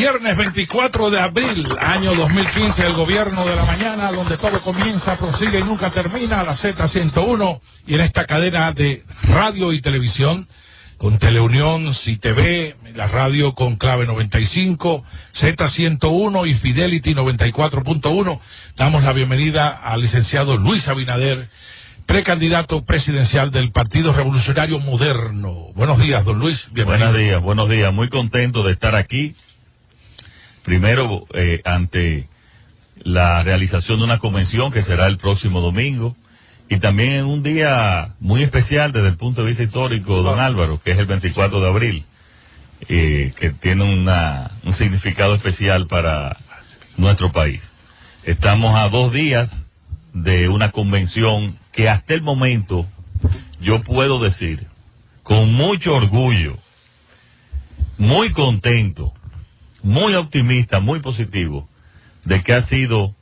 Viernes 24 de abril, año 2015, el gobierno de la mañana, donde todo comienza, prosigue y nunca termina, la Z101, y en esta cadena de radio y televisión, con Teleunión, CITV, la radio con Clave 95, Z101 y Fidelity 94.1, damos la bienvenida al licenciado Luis Abinader, precandidato presidencial del Partido Revolucionario Moderno. Buenos días, don Luis, bienvenido. Buenos días, muy contento de estar aquí. Primero, ante la realización de una convención que será el próximo domingo, y también en un día muy especial desde el punto de vista histórico, don Álvaro, que es el 24 de abril, que tiene un significado especial para nuestro país. Estamos a 2 días de una convención que hasta el momento yo puedo decir, con mucho orgullo, muy contento, muy optimista, muy positivo, de que ha sido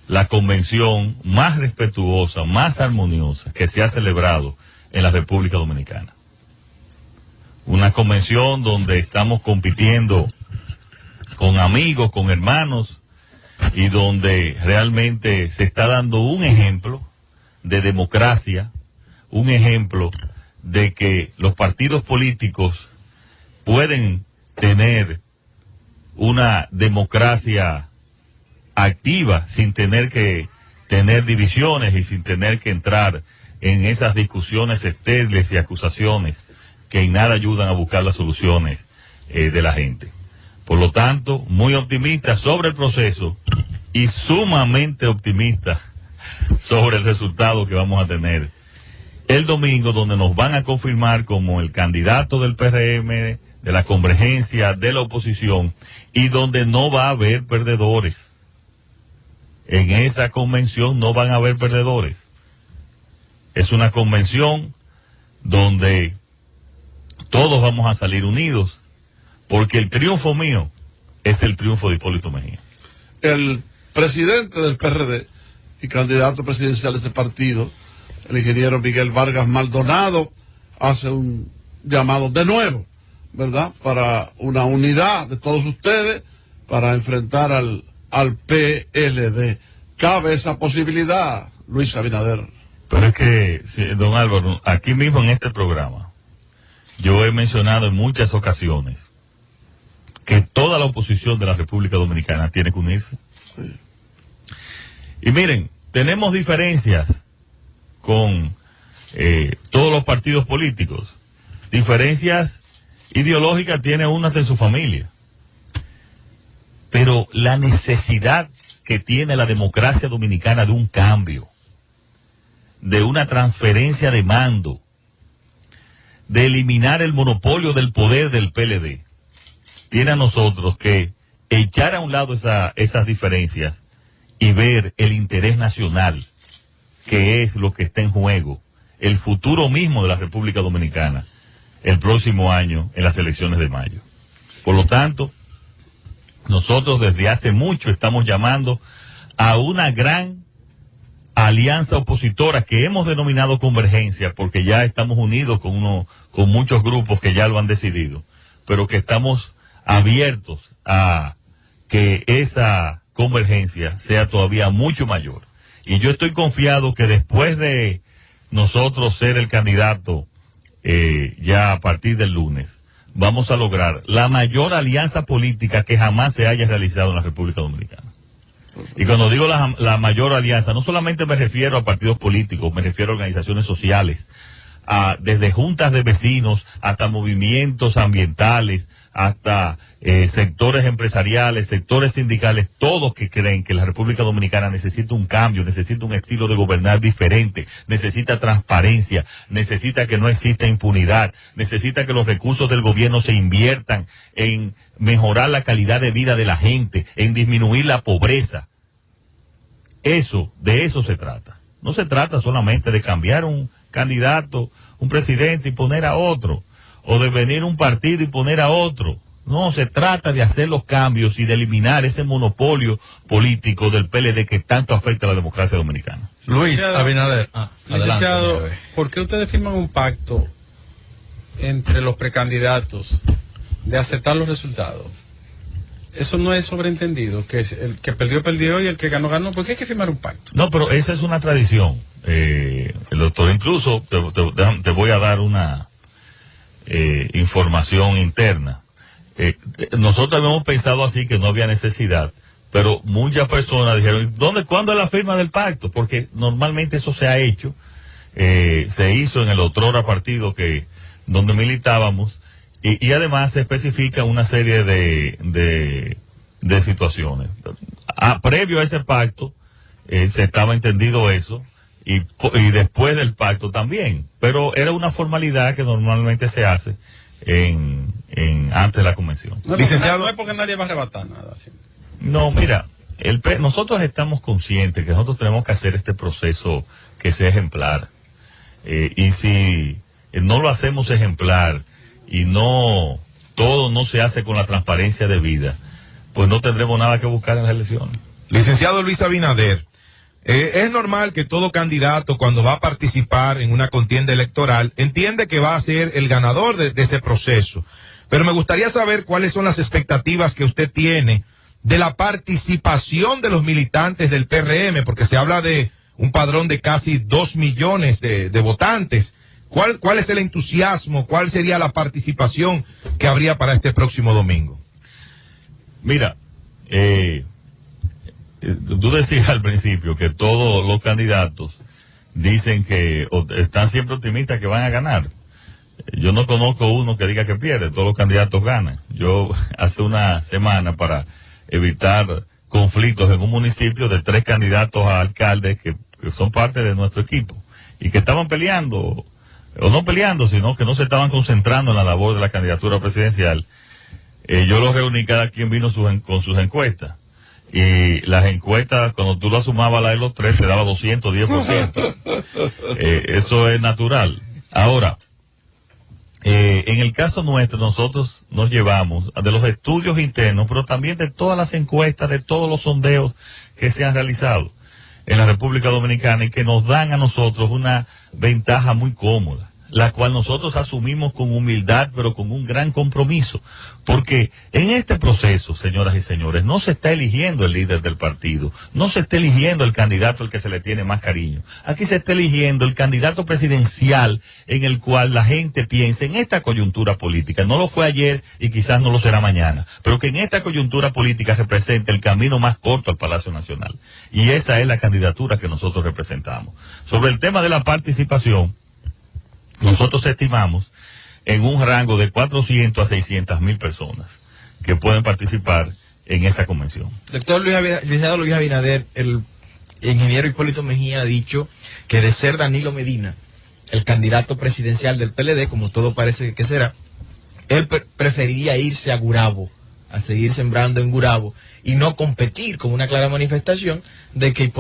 la convención más respetuosa, más armoniosa que se ha celebrado en la República Dominicana. Una convención donde estamos compitiendo con amigos, con hermanos, y donde realmente se está dando un ejemplo de democracia, un ejemplo de que los partidos políticos pueden tener una democracia activa sin tener que tener divisiones y sin tener que entrar en esas discusiones estériles y acusaciones que en nada ayudan a buscar las soluciones de la gente. Por lo tanto, muy optimista sobre el proceso y sumamente optimista sobre el resultado que vamos a tener el domingo, donde nos van a confirmar como el candidato del PRM, de la convergencia, de la oposición, y donde no va a haber perdedores. En esa convención no van a haber perdedores. Es una convención donde todos vamos a salir unidos, porque el triunfo mío es el triunfo de Hipólito Mejía. El presidente del PRD y candidato presidencial de ese partido, el ingeniero Miguel Vargas Maldonado, hace un llamado de nuevo, ¿verdad?, para una unidad de todos ustedes para enfrentar al PLD. ¿Cabe esa posibilidad, Luis Abinader? Pero es que, sí, don Álvaro, aquí mismo en este programa, yo he mencionado en muchas ocasiones que toda la oposición de la República Dominicana tiene que unirse. Sí. Y miren, tenemos diferencias con todos los partidos políticos. Diferencias ideológicas tiene una de su familia. Pero la necesidad que tiene la democracia dominicana de un cambio, de una transferencia de mando, de eliminar el monopolio del poder del PLD, tiene a nosotros que echar a un lado esas diferencias y ver el interés nacional, que es lo que está en juego, el futuro mismo de la República Dominicana, el próximo año en las elecciones de mayo. Por lo tanto, nosotros desde hace mucho estamos llamando a una gran alianza opositora que hemos denominado convergencia, porque ya estamos unidos con muchos grupos que ya lo han decidido, pero que estamos abiertos a que esa convergencia sea todavía mucho mayor. Y yo estoy confiado que después de nosotros ser el candidato ya a partir del lunes, vamos a lograr la mayor alianza política que jamás se haya realizado en la República Dominicana. Y cuando digo la mayor alianza, no solamente me refiero a partidos políticos, me refiero a organizaciones sociales, desde juntas de vecinos hasta movimientos ambientales, hasta sectores empresariales, sectores sindicales, todos que creen que la República Dominicana necesita un cambio, necesita un estilo de gobernar diferente, necesita transparencia, necesita que no exista impunidad, necesita que los recursos del gobierno se inviertan en mejorar la calidad de vida de la gente, en disminuir la pobreza. De eso se trata. No se trata solamente de cambiar un candidato, un presidente y poner a otro, o de venir un partido y poner a otro. No, se trata de hacer los cambios y de eliminar ese monopolio político del PLD que tanto afecta a la democracia dominicana. Luis Abinader. Licenciado, ¿por qué ustedes firman un pacto entre los precandidatos de aceptar los resultados? Eso no es sobreentendido, que es el que perdió y el que ganó. ¿Por qué hay que firmar un pacto? No, pero esa es una tradición. El doctor, incluso te voy a dar una información interna. Nosotros habíamos pensado así, que no había necesidad, pero muchas personas dijeron, ¿cuándo es la firma del pacto? Porque normalmente eso se ha hecho, se hizo en el otrora partido donde militábamos, y además se especifica una serie de situaciones. Previo a ese pacto, se estaba entendido eso, y después del pacto también, pero era una formalidad que normalmente se hace antes de la convención. Licenciado, no es porque nadie va a arrebatar nada. ¿Sí? No, mira, nosotros estamos conscientes que nosotros tenemos que hacer este proceso que sea ejemplar. Y si no lo hacemos ejemplar y todo no se hace con la transparencia debida, pues no tendremos nada que buscar en las elecciones. Licenciado Luis Abinader, es normal que todo candidato, cuando va a participar en una contienda electoral, entiende que va a ser el ganador de ese proceso. Pero me gustaría saber cuáles son las expectativas que usted tiene de la participación de los militantes del PRM, porque se habla de un padrón de casi 2 millones de votantes. ¿Cuál es el entusiasmo? ¿Cuál sería la participación que habría para este próximo domingo? Mira, tú decías al principio que todos los candidatos dicen están siempre optimistas que van a ganar. Yo no conozco uno que diga que pierde, todos los candidatos ganan. Yo hace una semana, para evitar conflictos en un municipio, de 3 candidatos a alcaldes que son parte de nuestro equipo y que estaban peleando, o no peleando, sino que no se estaban concentrando en la labor de la candidatura presidencial. Yo los reuní, cada quien vino con sus encuestas, y las encuestas, cuando tú las sumabas, la de los 3, te daba 210%. Eso es natural. Ahora, en el caso nuestro, nosotros nos llevamos de los estudios internos, pero también de todas las encuestas, de todos los sondeos que se han realizado en la República Dominicana, y que nos dan a nosotros una ventaja muy cómoda, la cual nosotros asumimos con humildad, pero con un gran compromiso, porque en este proceso, señoras y señores, no se está eligiendo el líder del partido, no se está eligiendo el candidato al que se le tiene más cariño. Aquí se está eligiendo el candidato presidencial en el cual la gente piensa en esta coyuntura política. No lo fue ayer y quizás no lo será mañana, pero que en esta coyuntura política representa el camino más corto al Palacio Nacional. Y esa es la candidatura que nosotros representamos. Sobre el tema de la participación, nosotros estimamos en un rango de 400 a 600 mil personas que pueden participar en esa convención. Doctor licenciado Luis Abinader, el ingeniero Hipólito Mejía ha dicho que, de ser Danilo Medina el candidato presidencial del PLD, como todo parece que será, él preferiría irse a Gurabo, a seguir sembrando en Gurabo, y no competir, como una clara manifestación de que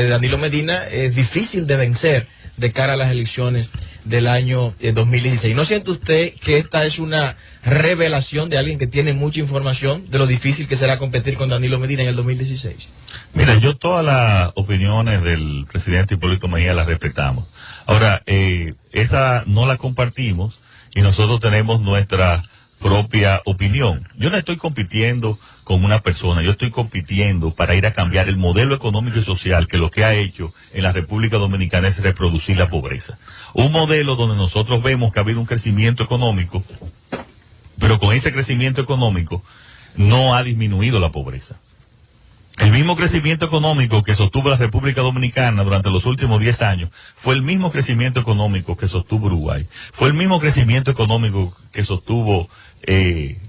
Danilo Medina es difícil de vencer de cara a las elecciones del año 2016. ¿No siente usted que esta es una revelación de alguien que tiene mucha información de lo difícil que será competir con Danilo Medina en el 2016? Mira, yo todas las opiniones del presidente Hipólito Mejía las respetamos. Ahora, esa no la compartimos, y nosotros tenemos nuestra propia opinión. Yo no estoy compitiendo con una persona, yo estoy compitiendo para ir a cambiar el modelo económico y social, que lo que ha hecho en la República Dominicana es reproducir la pobreza. Un modelo donde nosotros vemos que ha habido un crecimiento económico, pero con ese crecimiento económico no ha disminuido la pobreza. El mismo crecimiento económico que sostuvo la República Dominicana durante los últimos 10 años fue el mismo crecimiento económico que sostuvo Uruguay, fue el mismo crecimiento económico que sostuvo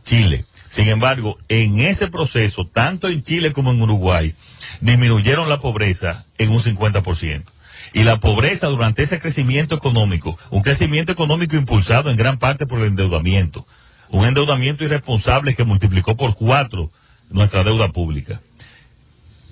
Chile. Sin embargo, en ese proceso, tanto en Chile como en Uruguay, disminuyeron la pobreza en un 50%. Y la pobreza durante ese crecimiento económico, un crecimiento económico impulsado en gran parte por el endeudamiento, un endeudamiento irresponsable que multiplicó por 4 nuestra deuda pública.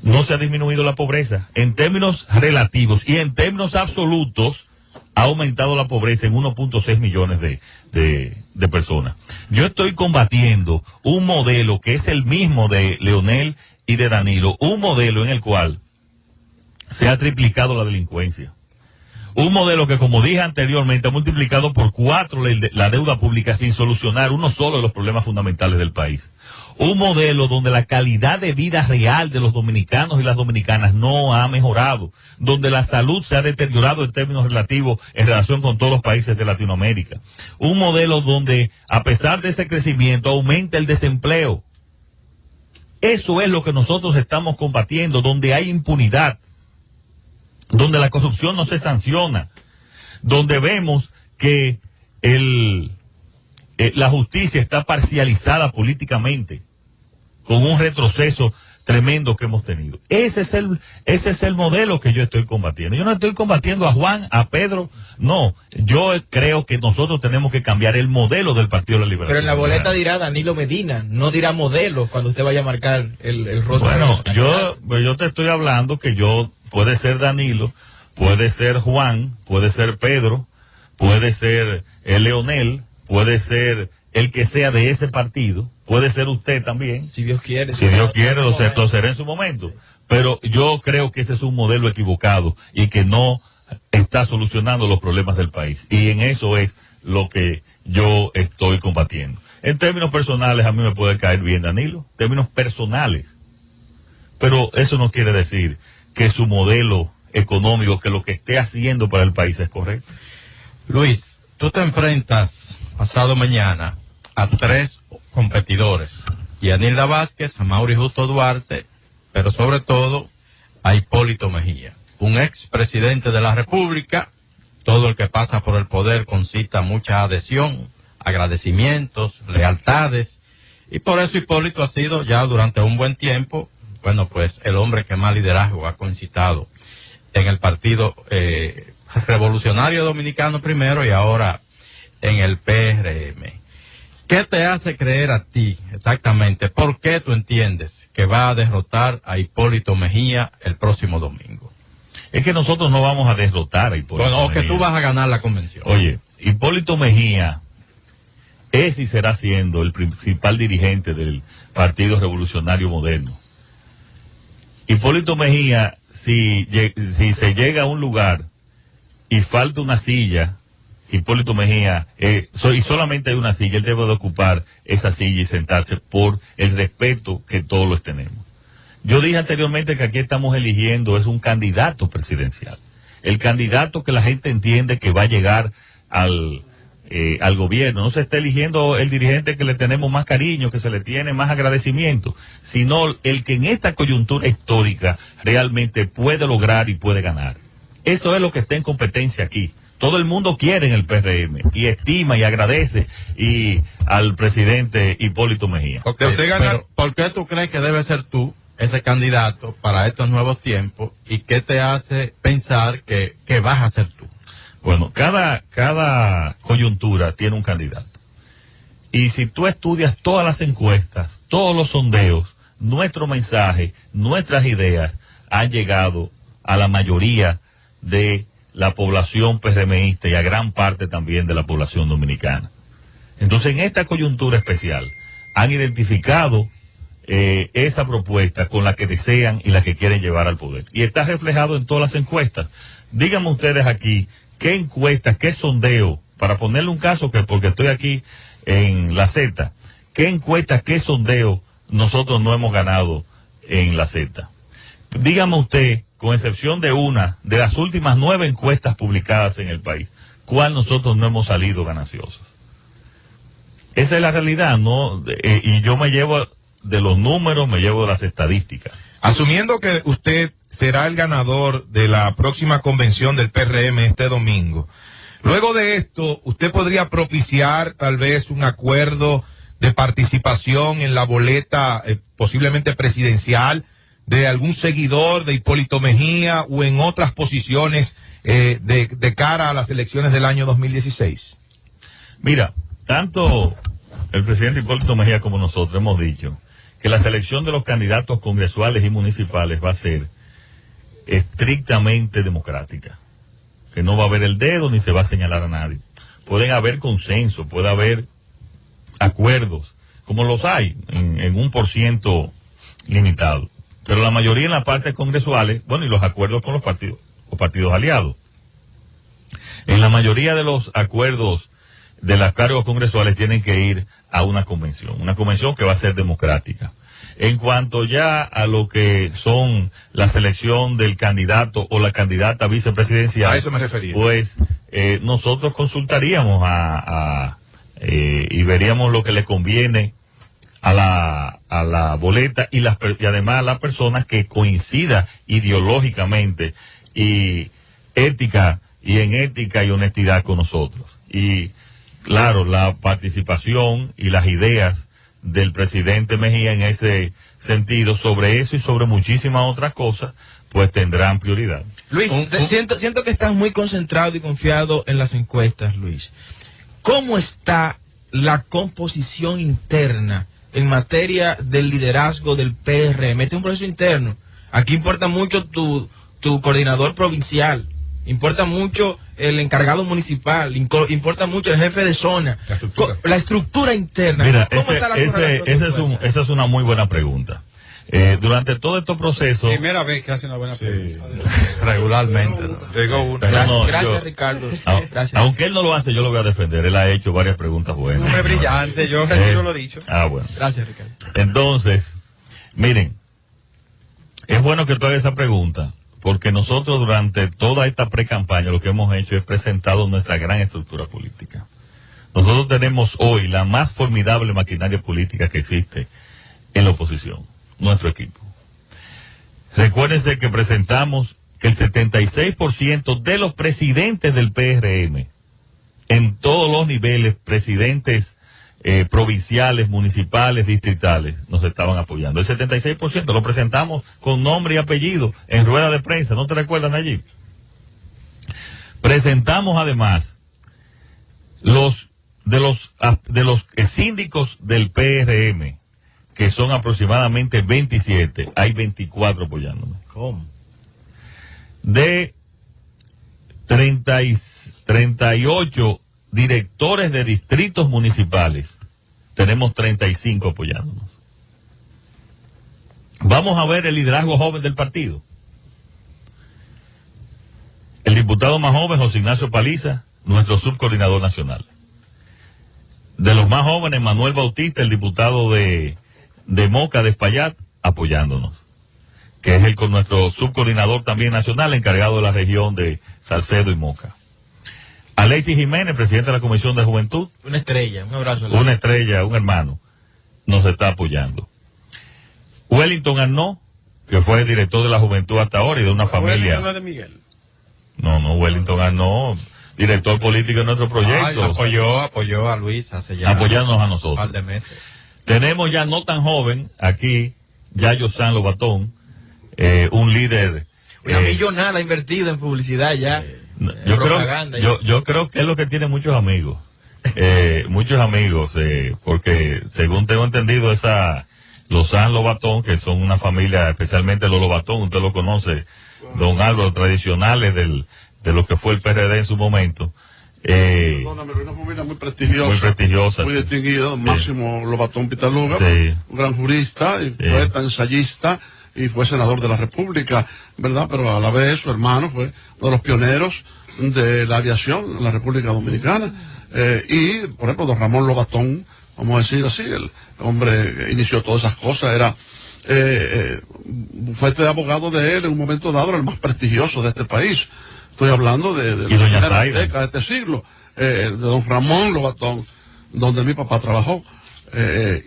No se ha disminuido la pobreza. En términos relativos y en términos absolutos, ha aumentado la pobreza en 1.6 millones de personas. Yo estoy combatiendo un modelo que es el mismo de Leonel y de Danilo, un modelo en el cual se ha triplicado la delincuencia. Un modelo que, como dije anteriormente, ha multiplicado por 4 la deuda pública sin solucionar uno solo de los problemas fundamentales del país. Un modelo donde la calidad de vida real de los dominicanos y las dominicanas no ha mejorado, donde la salud se ha deteriorado en términos relativos en relación con todos los países de Latinoamérica. Un modelo donde, a pesar de ese crecimiento, aumenta el desempleo. Eso es lo que nosotros estamos combatiendo, donde hay impunidad, donde la corrupción no se sanciona, donde vemos que la justicia está parcializada políticamente, con un retroceso tremendo que hemos tenido. Ese es el modelo que yo estoy combatiendo. Yo no estoy combatiendo a Juan, a Pedro, no. Yo creo que nosotros tenemos que cambiar el modelo del Partido de la Liberación. Pero en la boleta dirá Danilo Medina, no dirá modelo cuando usted vaya a marcar el rostro. Bueno, yo te estoy hablando que puede ser Danilo, puede ser Juan, puede ser Pedro, puede ser Leonel, puede ser el que sea de ese partido, puede ser usted también. Si Dios quiere. Si Dios quiere, lo será en su momento. Pero yo creo que ese es un modelo equivocado y que no está solucionando los problemas del país. Y en eso es lo que yo estoy combatiendo. En términos personales, a mí me puede caer bien Danilo, términos personales. Pero eso no quiere decir que su modelo económico, que lo que esté haciendo para el país es correcto. Luis, tú te enfrentas pasado mañana a 3 competidores, y a Nilda Vázquez, a Mauri Justo Duarte, pero sobre todo a Hipólito Mejía, un expresidente de la República. Todo el que pasa por el poder concita mucha adhesión, agradecimientos, lealtades, y por eso Hipólito ha sido ya durante un buen tiempo, bueno, pues el hombre que más liderazgo ha concitado en el Partido Revolucionario Dominicano primero y ahora en el PRM. ¿Qué te hace creer a ti exactamente? ¿Por qué tú entiendes que va a derrotar a Hipólito Mejía el próximo domingo? Es que nosotros no vamos a derrotar a Hipólito Mejía. O que tú vas a ganar la convención. Oye, Hipólito Mejía es y será siendo el principal dirigente del Partido Revolucionario Moderno. Hipólito Mejía, si se llega a un lugar y falta una silla, Hipólito Mejía, y solamente hay una silla, él debe de ocupar esa silla y sentarse por el respeto que todos los tenemos. Yo dije anteriormente que aquí estamos eligiendo es un candidato presidencial, el candidato que la gente entiende que va a llegar al gobierno. No se está eligiendo el dirigente que le tenemos más cariño, que se le tiene más agradecimiento, sino el que en esta coyuntura histórica realmente puede lograr y puede ganar. Eso es lo que está en competencia aquí. Todo el mundo quiere en el PRM y estima y agradece al presidente Hipólito Mejía. Okay, pero ¿por qué tú crees que debe ser tú ese candidato para estos nuevos tiempos y qué te hace pensar que vas a ser tú? Bueno, cada coyuntura tiene un candidato. Y si tú estudias todas las encuestas, todos los sondeos, nuestro mensaje, nuestras ideas han llegado a la mayoría de la población PRMista y a gran parte también de la población dominicana. Entonces, en esta coyuntura especial, han identificado esa propuesta con la que desean y la que quieren llevar al poder. Y está reflejado en todas las encuestas. Díganme ustedes aquí, ¿qué encuestas, qué sondeo, para ponerle un caso, porque estoy aquí en la Z, qué encuestas, qué sondeo nosotros no hemos ganado en la Z? Dígame usted, con excepción de una de las últimas 9 encuestas publicadas en el país, ¿cuál nosotros no hemos salido gananciosos? Esa es la realidad, ¿no? Y yo me llevo de los números, me llevo de las estadísticas. Asumiendo que usted será el ganador de la próxima convención del PRM este domingo, luego de esto, ¿usted podría propiciar tal vez un acuerdo de participación en la boleta posiblemente presidencial de algún seguidor de Hipólito Mejía o en otras posiciones de cara a las elecciones del año 2016? Mira, tanto el presidente Hipólito Mejía como nosotros hemos dicho que la selección de los candidatos congresuales y municipales va a ser estrictamente democrática, que no va a haber el dedo ni se va a señalar a nadie. Pueden haber consenso, puede haber acuerdos, como los hay en un % limitado. Pero la mayoría en las partes congresuales, bueno, y los acuerdos con los partidos aliados. En la mayoría de los acuerdos de los cargos congresuales tienen que ir a una convención que va a ser democrática. En cuanto ya a lo que son la selección del candidato o la candidata vicepresidencial, A eso me refería. pues nosotros consultaríamos y veríamos lo que le conviene a la boleta y además a las personas que coincida ideológicamente y ética y honestidad con nosotros. Y claro, la participación y las ideas del presidente Mejía en ese sentido, sobre eso y sobre muchísimas otras cosas, pues tendrán prioridad. Luis, siento que estás muy concentrado y confiado en las encuestas, Luis. ¿Cómo está la composición interna en materia del liderazgo del PRM? Este es un proceso interno. Aquí importa mucho tu coordinador provincial, importa mucho el encargado municipal, importa mucho el jefe de zona, la estructura interna. Mira, ¿Cómo está la esa es una muy buena pregunta. Durante todo este proceso... Primera vez que hace una buena pregunta. Regularmente. Gracias, Ricardo. Gracias. Aunque él no lo hace, yo lo voy a defender. Él ha hecho varias preguntas buenas. Un hombre brillante, yo retiro lo dicho. Bueno. Gracias, Ricardo. Entonces, miren, es bueno que tú hagas esa pregunta, porque nosotros durante toda esta pre-campaña lo que hemos hecho es presentado nuestra gran estructura política. Nosotros tenemos hoy la más formidable maquinaria política que existe en la oposición, nuestro equipo. Recuérdense que presentamos que el 76% de los presidentes del PRM, en todos los niveles, presidentes provinciales, municipales, distritales, nos estaban apoyando. El 76% lo presentamos con nombre y apellido en rueda de prensa, ¿no te recuerdan allí? Presentamos además de los síndicos del PRM, que son aproximadamente 27, hay 24 apoyándonos. ¿Cómo? De 38 directores de distritos municipales, tenemos 35 apoyándonos. Vamos a ver el liderazgo joven del partido. El diputado más joven, José Ignacio Paliza, nuestro subcoordinador nacional. De los más jóvenes, Manuel Bautista, el diputado de Moca, de Espaillat, apoyándonos, que es con nuestro subcoordinador también nacional, encargado de la región de Salcedo y Moca. Alexis Jiménez, presidente de la Comisión de Juventud. Una estrella, un abrazo. Una estrella, un hermano, nos está apoyando. Wellington Arnaud, que fue el director de la Juventud hasta ahora y de una familia. ¿No es de Miguel? No, Wellington Arnaud, director político de nuestro proyecto. Apoyó a Luis hace ya apoyándonos a nosotros. un par de meses. Tenemos ya no tan joven aquí, Yayo San Lobatón, un líder. Una millonada invertida en publicidad ya. Yo creo que es lo que tiene muchos amigos. Porque según tengo entendido, los San Lobatón, que son una familia, especialmente los Lobatón, usted lo conoce, don Álvaro, tradicionales de lo que fue el PRD en su momento. Perdóname, una familia muy prestigiosa, muy distinguida, sí. Máximo Lobatón Pitaluga, sí. Un gran jurista y poeta, ensayista, y fue senador de la República, ¿verdad? Pero a la vez su hermano fue uno de los pioneros de la aviación en la República Dominicana. Y, por ejemplo, don Ramón Lobatón, vamos a decir así, el hombre que inició todas esas cosas, era bufete de abogado de él en un momento dado, era el más prestigioso de este país. Estoy hablando de la primera década de este siglo, de don Ramón Lobatón, donde mi papá trabajó.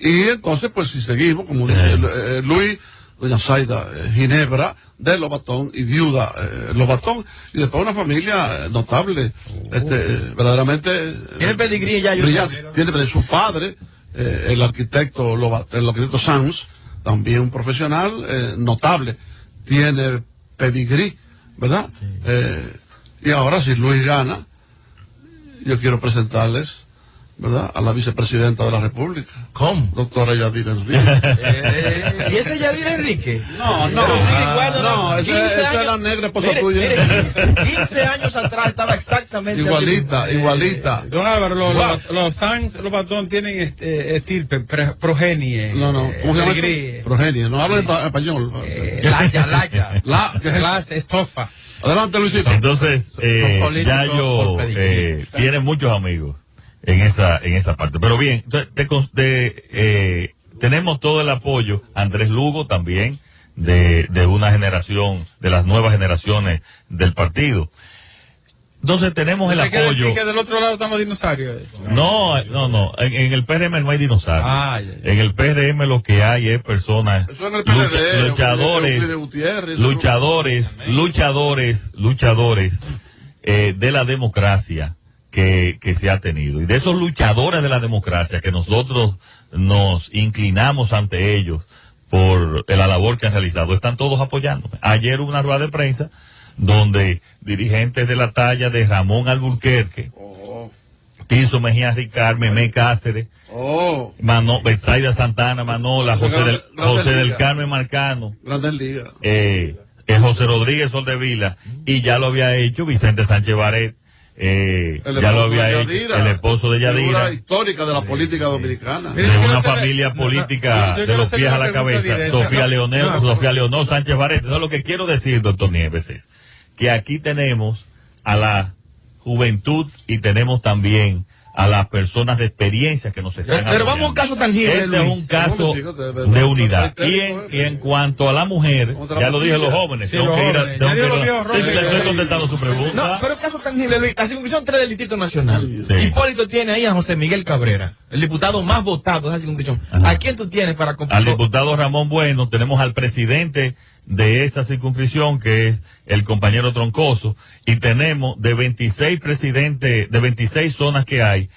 Y entonces, pues si seguimos, como dice Luis, doña Zaida Ginebra de Lobatón y viuda Lobatón, y después una familia notable, verdaderamente tiene pedigrí ya, brillante. Tiene su padre, el arquitecto Sanz, también un profesional notable, tiene pedigrí, ¿verdad? Sí. Y ahora si Luis gana, yo quiero presentarles, ¿verdad?, a la vicepresidenta de la República. ¿Cómo? Doctora Yadira Enrique. ¿Y ese Yadira Enrique? No, esa es la negra esposa tuya. Mire, 15 años atrás estaba exactamente igualita. Don Álvaro, los Sanz, los Batón tienen estirpe, progenie. ¿Cómo se llama? Progenie, no hablo en español. Laya. Estofa. Adelante, Luisito. Entonces, Yayo tiene muchos amigos. en esa parte. Pero bien, tenemos todo el apoyo. Andrés Lugo también, de una generación, de las nuevas generaciones del partido. Entonces tenemos el apoyo. Decir que del otro lado están los dinosaurios. No. En el PRM no hay dinosaurios. Ya. En el PRM lo que hay es personas, Eso en el PLD, luchadores de la democracia que se ha tenido. Y de esos luchadores de la democracia que nosotros nos inclinamos ante ellos por la labor que han realizado, están todos apoyándome. Ayer hubo una rueda de prensa donde dirigentes de la talla de Ramón Alburquerque, Tirso Mejía Ricard, Memé Cáceres, Betsaida Santana, Manola, José del Carmen Marcano, Grandes Ligas, José Rodríguez Soldevila, y ya lo había hecho Vicente Sánchez Baret, ya lo había hecho el esposo de Yadira, figura histórica de la política dominicana, de una familia política de los pies a la cabeza, Sofía Leonor Sánchez Baret. Entonces, lo que quiero decir, doctor Nieves, es que aquí tenemos a la juventud y tenemos también a las personas de experiencia que nos están Pero vamos a un caso tangible, Este es un caso de unidad. Y en cuanto a la mujer, ya lo dije los jóvenes, tengo que ir a... Estoy contestando su pregunta. No, pero el caso tangible, Luis, la circunscripción 3 del Distrito Nacional. Sí. Hipólito tiene ahí a José Miguel Cabrera, el diputado más votado de esa circunscripción. ¿A quién tú tienes para competir? Al diputado Ramón Bueno, tenemos al presidente de esa circunscripción, que es el compañero Troncoso, y tenemos de 26 presidentes, de 26 zonas que hay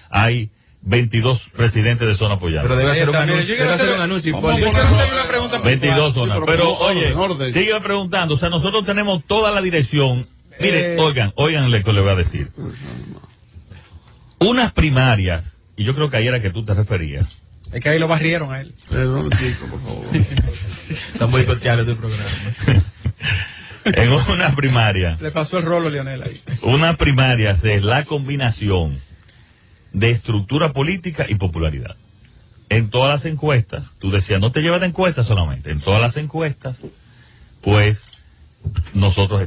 22 presidentes de zona apoyada. Pero debe hacer un anuncio. Debe hacer un anuncio. Yo quiero hacerle una pregunta. 22 zonas. Sí, pero orden. oye, sigue preguntando. O sea, nosotros tenemos toda la dirección. Mire, oigan lo que le voy a decir. Unas primarias, y yo creo que ayer a que tú te referías. Es que ahí lo barrieron a él. pero chico, por favor. Están boicoteando este programa. En una primaria. Le pasó el rolo a Leonel ahí. Una primaria es la combinación de estructura política y popularidad. En todas las encuestas, tú decías, no te llevas de encuestas solamente, en todas las encuestas, pues nosotros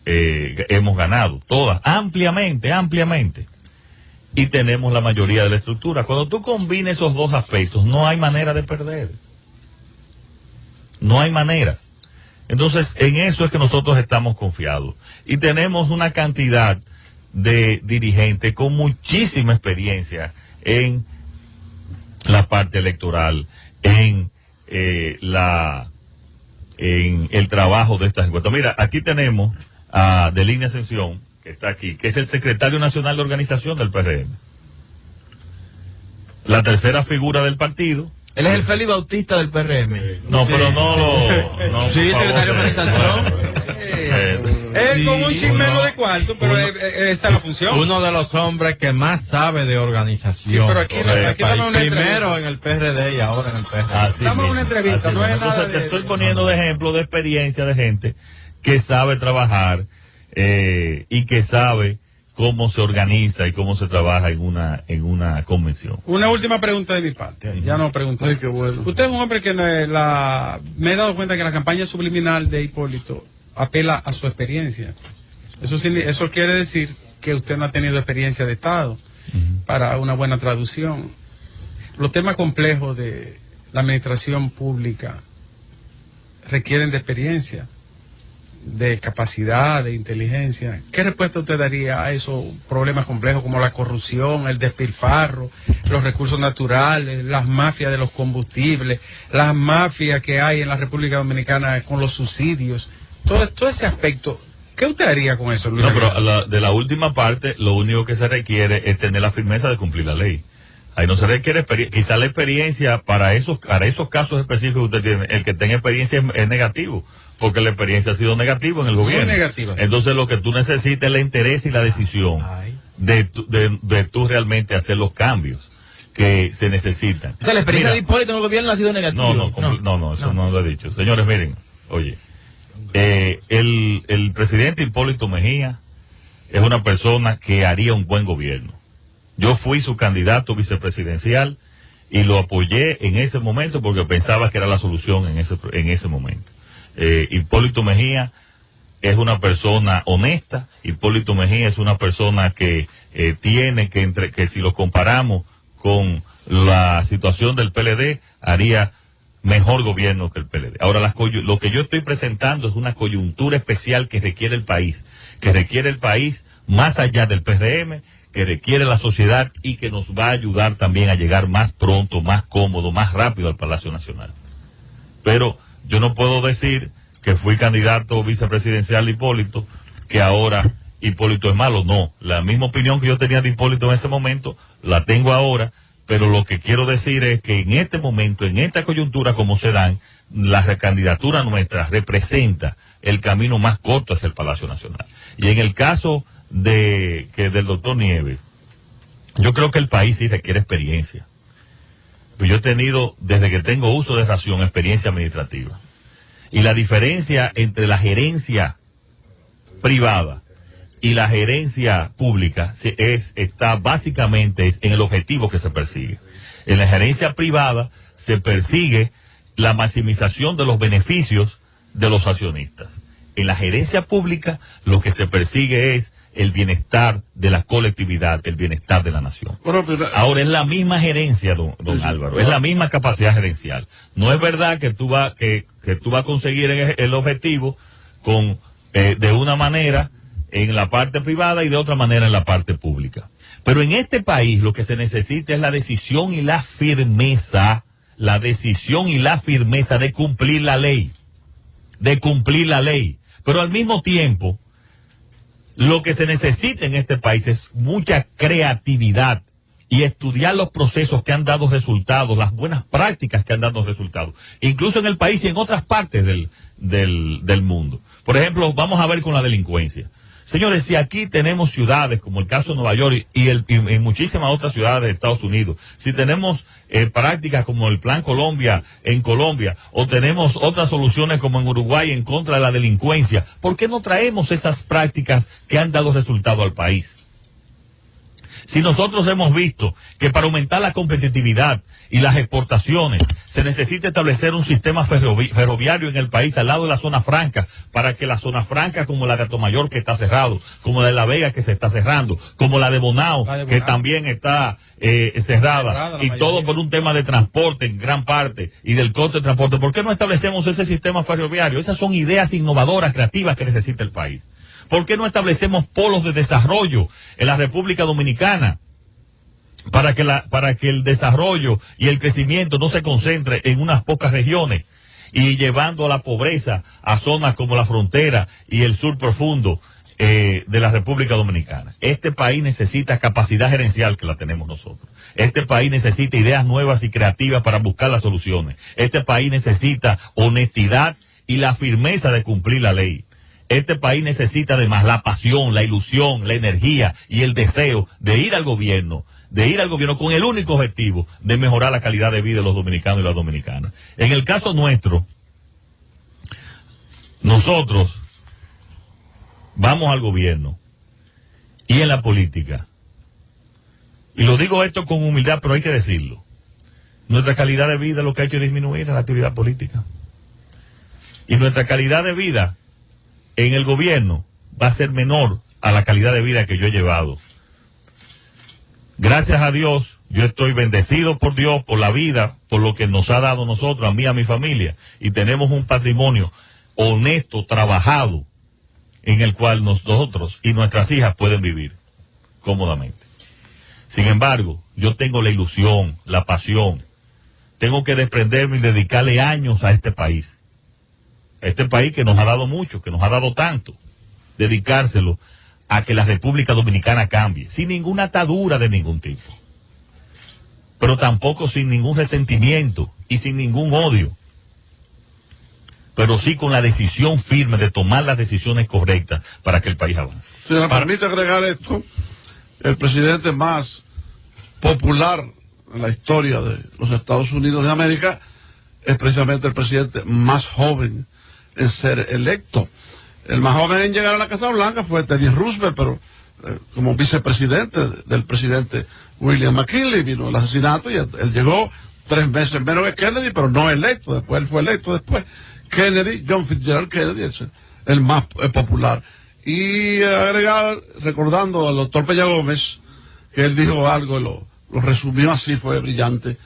hemos ganado, todas, ampliamente. Y tenemos la mayoría de la estructura. Cuando tú combinas esos dos aspectos, no hay manera de perder. No hay manera. Entonces, en eso es que nosotros estamos confiados. Y tenemos una cantidad de dirigentes con muchísima experiencia en la parte electoral, en el trabajo de estas encuestas. Mira, aquí tenemos a Deline Ascensión, que está aquí, que es el secretario nacional de organización del PRM. La tercera figura del partido. Él es el Félix Bautista del PRM. No, sí. Pero no lo... No, sí, secretario de organización. Él con un chismero de cuarto, pero esa es la función. Uno de los hombres que más sabe de organización. Sí, pero aquí estamos en primero en el PRD y ahora en el PRD. Estamos en una entrevista. No es nada. Entonces, te estoy poniendo de ejemplo de experiencia de gente que sabe trabajar y que sabe cómo se organiza y cómo se trabaja en una convención. Una última pregunta de mi parte. Ya no pregunto. Ay, qué bueno. Usted es un hombre que me he dado cuenta que la campaña subliminal de Hipólito apela a su experiencia. Eso quiere decir que usted no ha tenido experiencia de Estado para una buena traducción. Los temas complejos de la administración pública requieren de experiencia, de capacidad, de inteligencia. ¿Qué respuesta usted daría a esos problemas complejos como la corrupción, el despilfarro, los recursos naturales, las mafias de los combustibles, las mafias que hay en la República Dominicana con los subsidios? Todo ese aspecto, ¿qué usted haría con eso, Luis? No, pero de la última parte, lo único que se requiere es tener la firmeza de cumplir la ley. Ahí no se requiere quizá la experiencia para esos casos específicos que usted tiene. El que tenga experiencia es negativo, porque la experiencia ha sido negativa en el gobierno. Muy negativa. Entonces lo que tú necesitas es el interés y la decisión de tú realmente hacer los cambios que se necesitan. O sea, la experiencia de Hipólito en el gobierno ha sido negativa. No, eso no lo he dicho. Señores, miren, oye, el presidente Hipólito Mejía es una persona que haría un buen gobierno. Yo fui su candidato vicepresidencial y lo apoyé en ese momento porque pensaba que era la solución en ese momento. Hipólito Mejía es una persona honesta. Hipólito Mejía es una persona que tiene que si lo comparamos con la situación del PLD, haría mejor gobierno que el PLD. Ahora, lo que yo estoy presentando es una coyuntura especial que requiere el país más allá del PRM, que requiere la sociedad y que nos va a ayudar también a llegar más pronto, más cómodo, más rápido al Palacio Nacional. Pero yo no puedo decir que fui candidato vicepresidencial de Hipólito, que ahora Hipólito es malo. No, la misma opinión que yo tenía de Hipólito en ese momento, la tengo ahora, pero lo que quiero decir es que en este momento, en esta coyuntura como se dan, la recandidatura nuestra representa el camino más corto hacia el Palacio Nacional. Y en el caso del doctor Nieves, yo creo que el país sí requiere experiencia. Pues yo he tenido, desde que tengo uso de razón, experiencia administrativa. Y la diferencia entre la gerencia privada y la gerencia pública está básicamente en el objetivo que se persigue. En la gerencia privada se persigue la maximización de los beneficios de los accionistas. En la gerencia pública lo que se persigue es el bienestar de la colectividad, el bienestar de la nación. Ahora es la misma gerencia, don Álvaro, es la misma capacidad gerencial. No es verdad que tú vas a conseguir el objetivo de una manera en la parte privada y de otra manera en la parte pública. Pero en este país lo que se necesita es la decisión y la firmeza de cumplir la ley. Pero al mismo tiempo, lo que se necesita en este país es mucha creatividad y estudiar los procesos que han dado resultados, las buenas prácticas que han dado resultados, incluso en el país y en otras partes del mundo. Por ejemplo, vamos a ver con la delincuencia. Señores, si aquí tenemos ciudades como el caso de Nueva York y muchísimas otras ciudades de Estados Unidos, si tenemos prácticas como el Plan Colombia en Colombia, o tenemos otras soluciones como en Uruguay en contra de la delincuencia, ¿por qué no traemos esas prácticas que han dado resultado al país? Si nosotros hemos visto que para aumentar la competitividad y las exportaciones se necesita establecer un sistema ferroviario en el país al lado de la zona franca, para que la zona franca como la de Atomayor, que está cerrado, como la de La Vega, que se está cerrando, como la de Bonao, que también está cerrada, y todo por un tema de transporte en gran parte y del coste de transporte. ¿Por qué no establecemos ese sistema ferroviario? Esas son ideas innovadoras, creativas que necesita el país. ¿Por qué no establecemos polos de desarrollo en la República Dominicana para que el desarrollo y el crecimiento no se concentre en unas pocas regiones y llevando a la pobreza a zonas como la frontera y el sur profundo de la República Dominicana? Este país necesita capacidad gerencial, que la tenemos nosotros. Este país necesita ideas nuevas y creativas para buscar las soluciones. Este país necesita honestidad y la firmeza de cumplir la ley. Este país necesita además la pasión, la ilusión, la energía y el deseo de ir al gobierno con el único objetivo de mejorar la calidad de vida de los dominicanos y las dominicanas. En el caso nuestro, nosotros vamos al gobierno y en la política, y lo digo esto con humildad, pero hay que decirlo, nuestra calidad de vida lo que ha hecho es disminuir en la actividad política. Y nuestra calidad de vida en el gobierno va a ser menor a la calidad de vida que yo he llevado. Gracias a Dios, yo estoy bendecido por Dios, por la vida, por lo que nos ha dado nosotros, a mí, a mi familia, y tenemos un patrimonio honesto, trabajado, en el cual nosotros y nuestras hijas pueden vivir cómodamente. Sin embargo, yo tengo la ilusión, la pasión, tengo que desprenderme y dedicarle años a este país. Este país que nos ha dado mucho, que nos ha dado tanto, dedicárselo a que la República Dominicana cambie, sin ninguna atadura de ningún tipo, pero tampoco sin ningún resentimiento y sin ningún odio, pero sí con la decisión firme de tomar las decisiones correctas para que el país avance. Si me permite agregar esto, el presidente más popular en la historia de los Estados Unidos de América es precisamente el presidente más joven en ser electo. El más joven en llegar a la Casa Blanca fue Teddy Roosevelt, pero como vicepresidente del presidente William McKinley vino el asesinato y él llegó 3 meses menos que Kennedy, pero no electo. Después él fue electo después. Kennedy, John Fitzgerald Kennedy, es el más popular. Y agregar, recordando al doctor Peña Gómez, que él dijo algo, lo resumió así, fue brillante.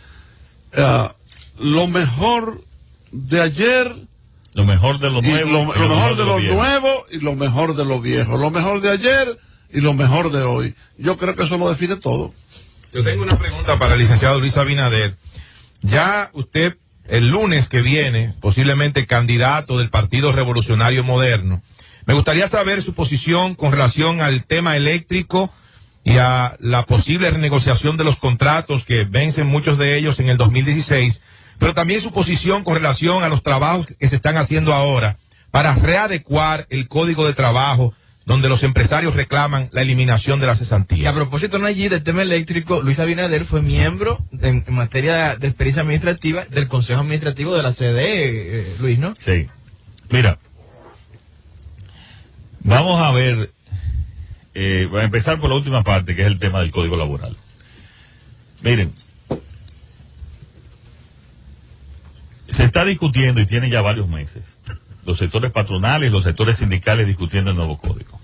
Lo mejor de ayer, lo mejor de lo nuevo, lo mejor de lo nuevo y lo mejor de lo viejo, lo mejor de ayer y lo mejor de hoy. Yo creo que eso lo define todo. Yo tengo una pregunta para el licenciado Luis Abinader. Ya usted, el lunes que viene, posiblemente candidato del Partido Revolucionario Moderno, me gustaría saber su posición con relación al tema eléctrico y a la posible renegociación de los contratos que vencen muchos de ellos en el 2016, pero también su posición con relación a los trabajos que se están haciendo ahora para readecuar el Código de Trabajo, donde los empresarios reclaman la eliminación de la cesantía. Y a propósito, Nayib, del tema eléctrico, Luis Abinader fue miembro en materia de experiencia administrativa del Consejo Administrativo de la CDE, Luis, ¿no? Sí. Mira, vamos a ver, voy a empezar por la última parte, que es el tema del Código Laboral. Miren, se está discutiendo y tiene ya varios meses los sectores patronales y los sectores sindicales discutiendo el nuevo código.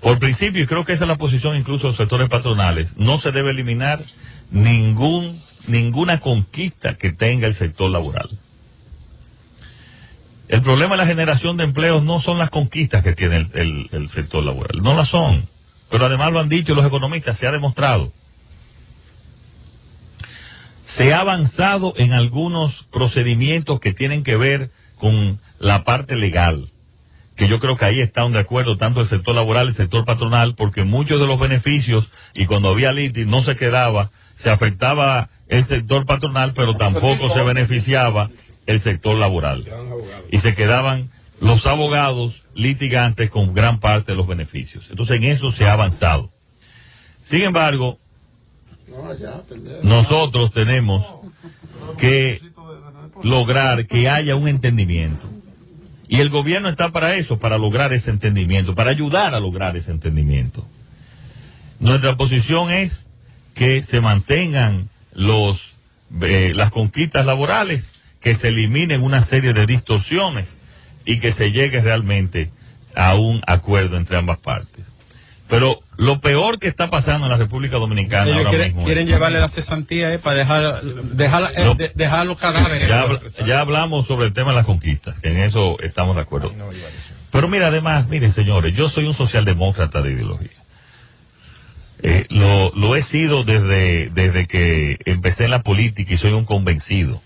Por principio, y creo que esa es la posición incluso de los sectores patronales, no se debe eliminar ninguna conquista que tenga el sector laboral. El problema de la generación de empleos no son las conquistas que tiene el sector laboral, no las son, pero además lo han dicho los economistas, se ha demostrado. Se ha avanzado en algunos procedimientos que tienen que ver con la parte legal, que yo creo que ahí están de acuerdo tanto el sector laboral y el sector patronal, porque muchos de los beneficios, y cuando había litis no se quedaba, se afectaba el sector patronal, pero tampoco se beneficiaba el sector laboral. Y se quedaban los abogados litigantes con gran parte de los beneficios. Entonces en eso se ha avanzado. Sin embargo, nosotros tenemos que lograr que haya un entendimiento. Y el gobierno está para eso, para lograr ese entendimiento, para ayudar a lograr ese entendimiento. Nuestra posición es que se mantengan las conquistas laborales, que se eliminen una serie de distorsiones y que se llegue realmente a un acuerdo entre ambas partes. Pero lo peor que está pasando en la República Dominicana ellos ahora mismo quieren llevarle la cesantía para dejar los cadáveres. Ya hablamos sobre el tema de las conquistas, que en eso estamos de acuerdo. Pero mira, además, miren señores, yo soy un socialdemócrata de ideología. Lo he sido desde que empecé en la política y soy un convencido.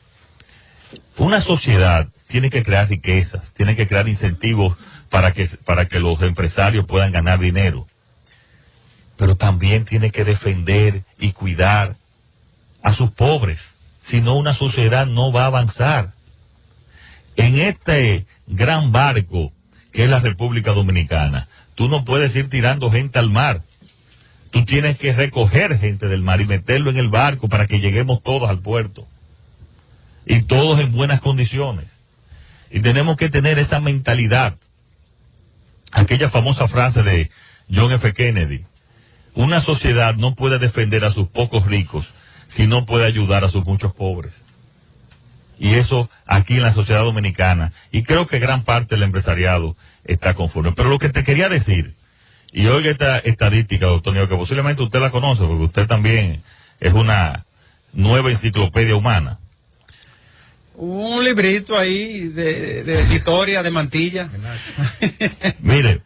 Una sociedad tiene que crear riquezas, tiene que crear incentivos para que los empresarios puedan ganar dinero. Pero también tiene que defender y cuidar a sus pobres. Si no, una sociedad no va a avanzar. En este gran barco que es la República Dominicana, tú no puedes ir tirando gente al mar. Tú tienes que recoger gente del mar y meterlo en el barco para que lleguemos todos al puerto. Y todos en buenas condiciones. Y tenemos que tener esa mentalidad. Aquella famosa frase de John F. Kennedy: una sociedad no puede defender a sus pocos ricos si no puede ayudar a sus muchos pobres. Y eso aquí en la sociedad dominicana, y creo que gran parte del empresariado está conforme. Pero lo que te quería decir, y oiga esta estadística, doctor Nieves, que posiblemente usted la conoce, porque usted también es una nueva enciclopedia humana. Un librito ahí de historia, de Mantilla. Mire,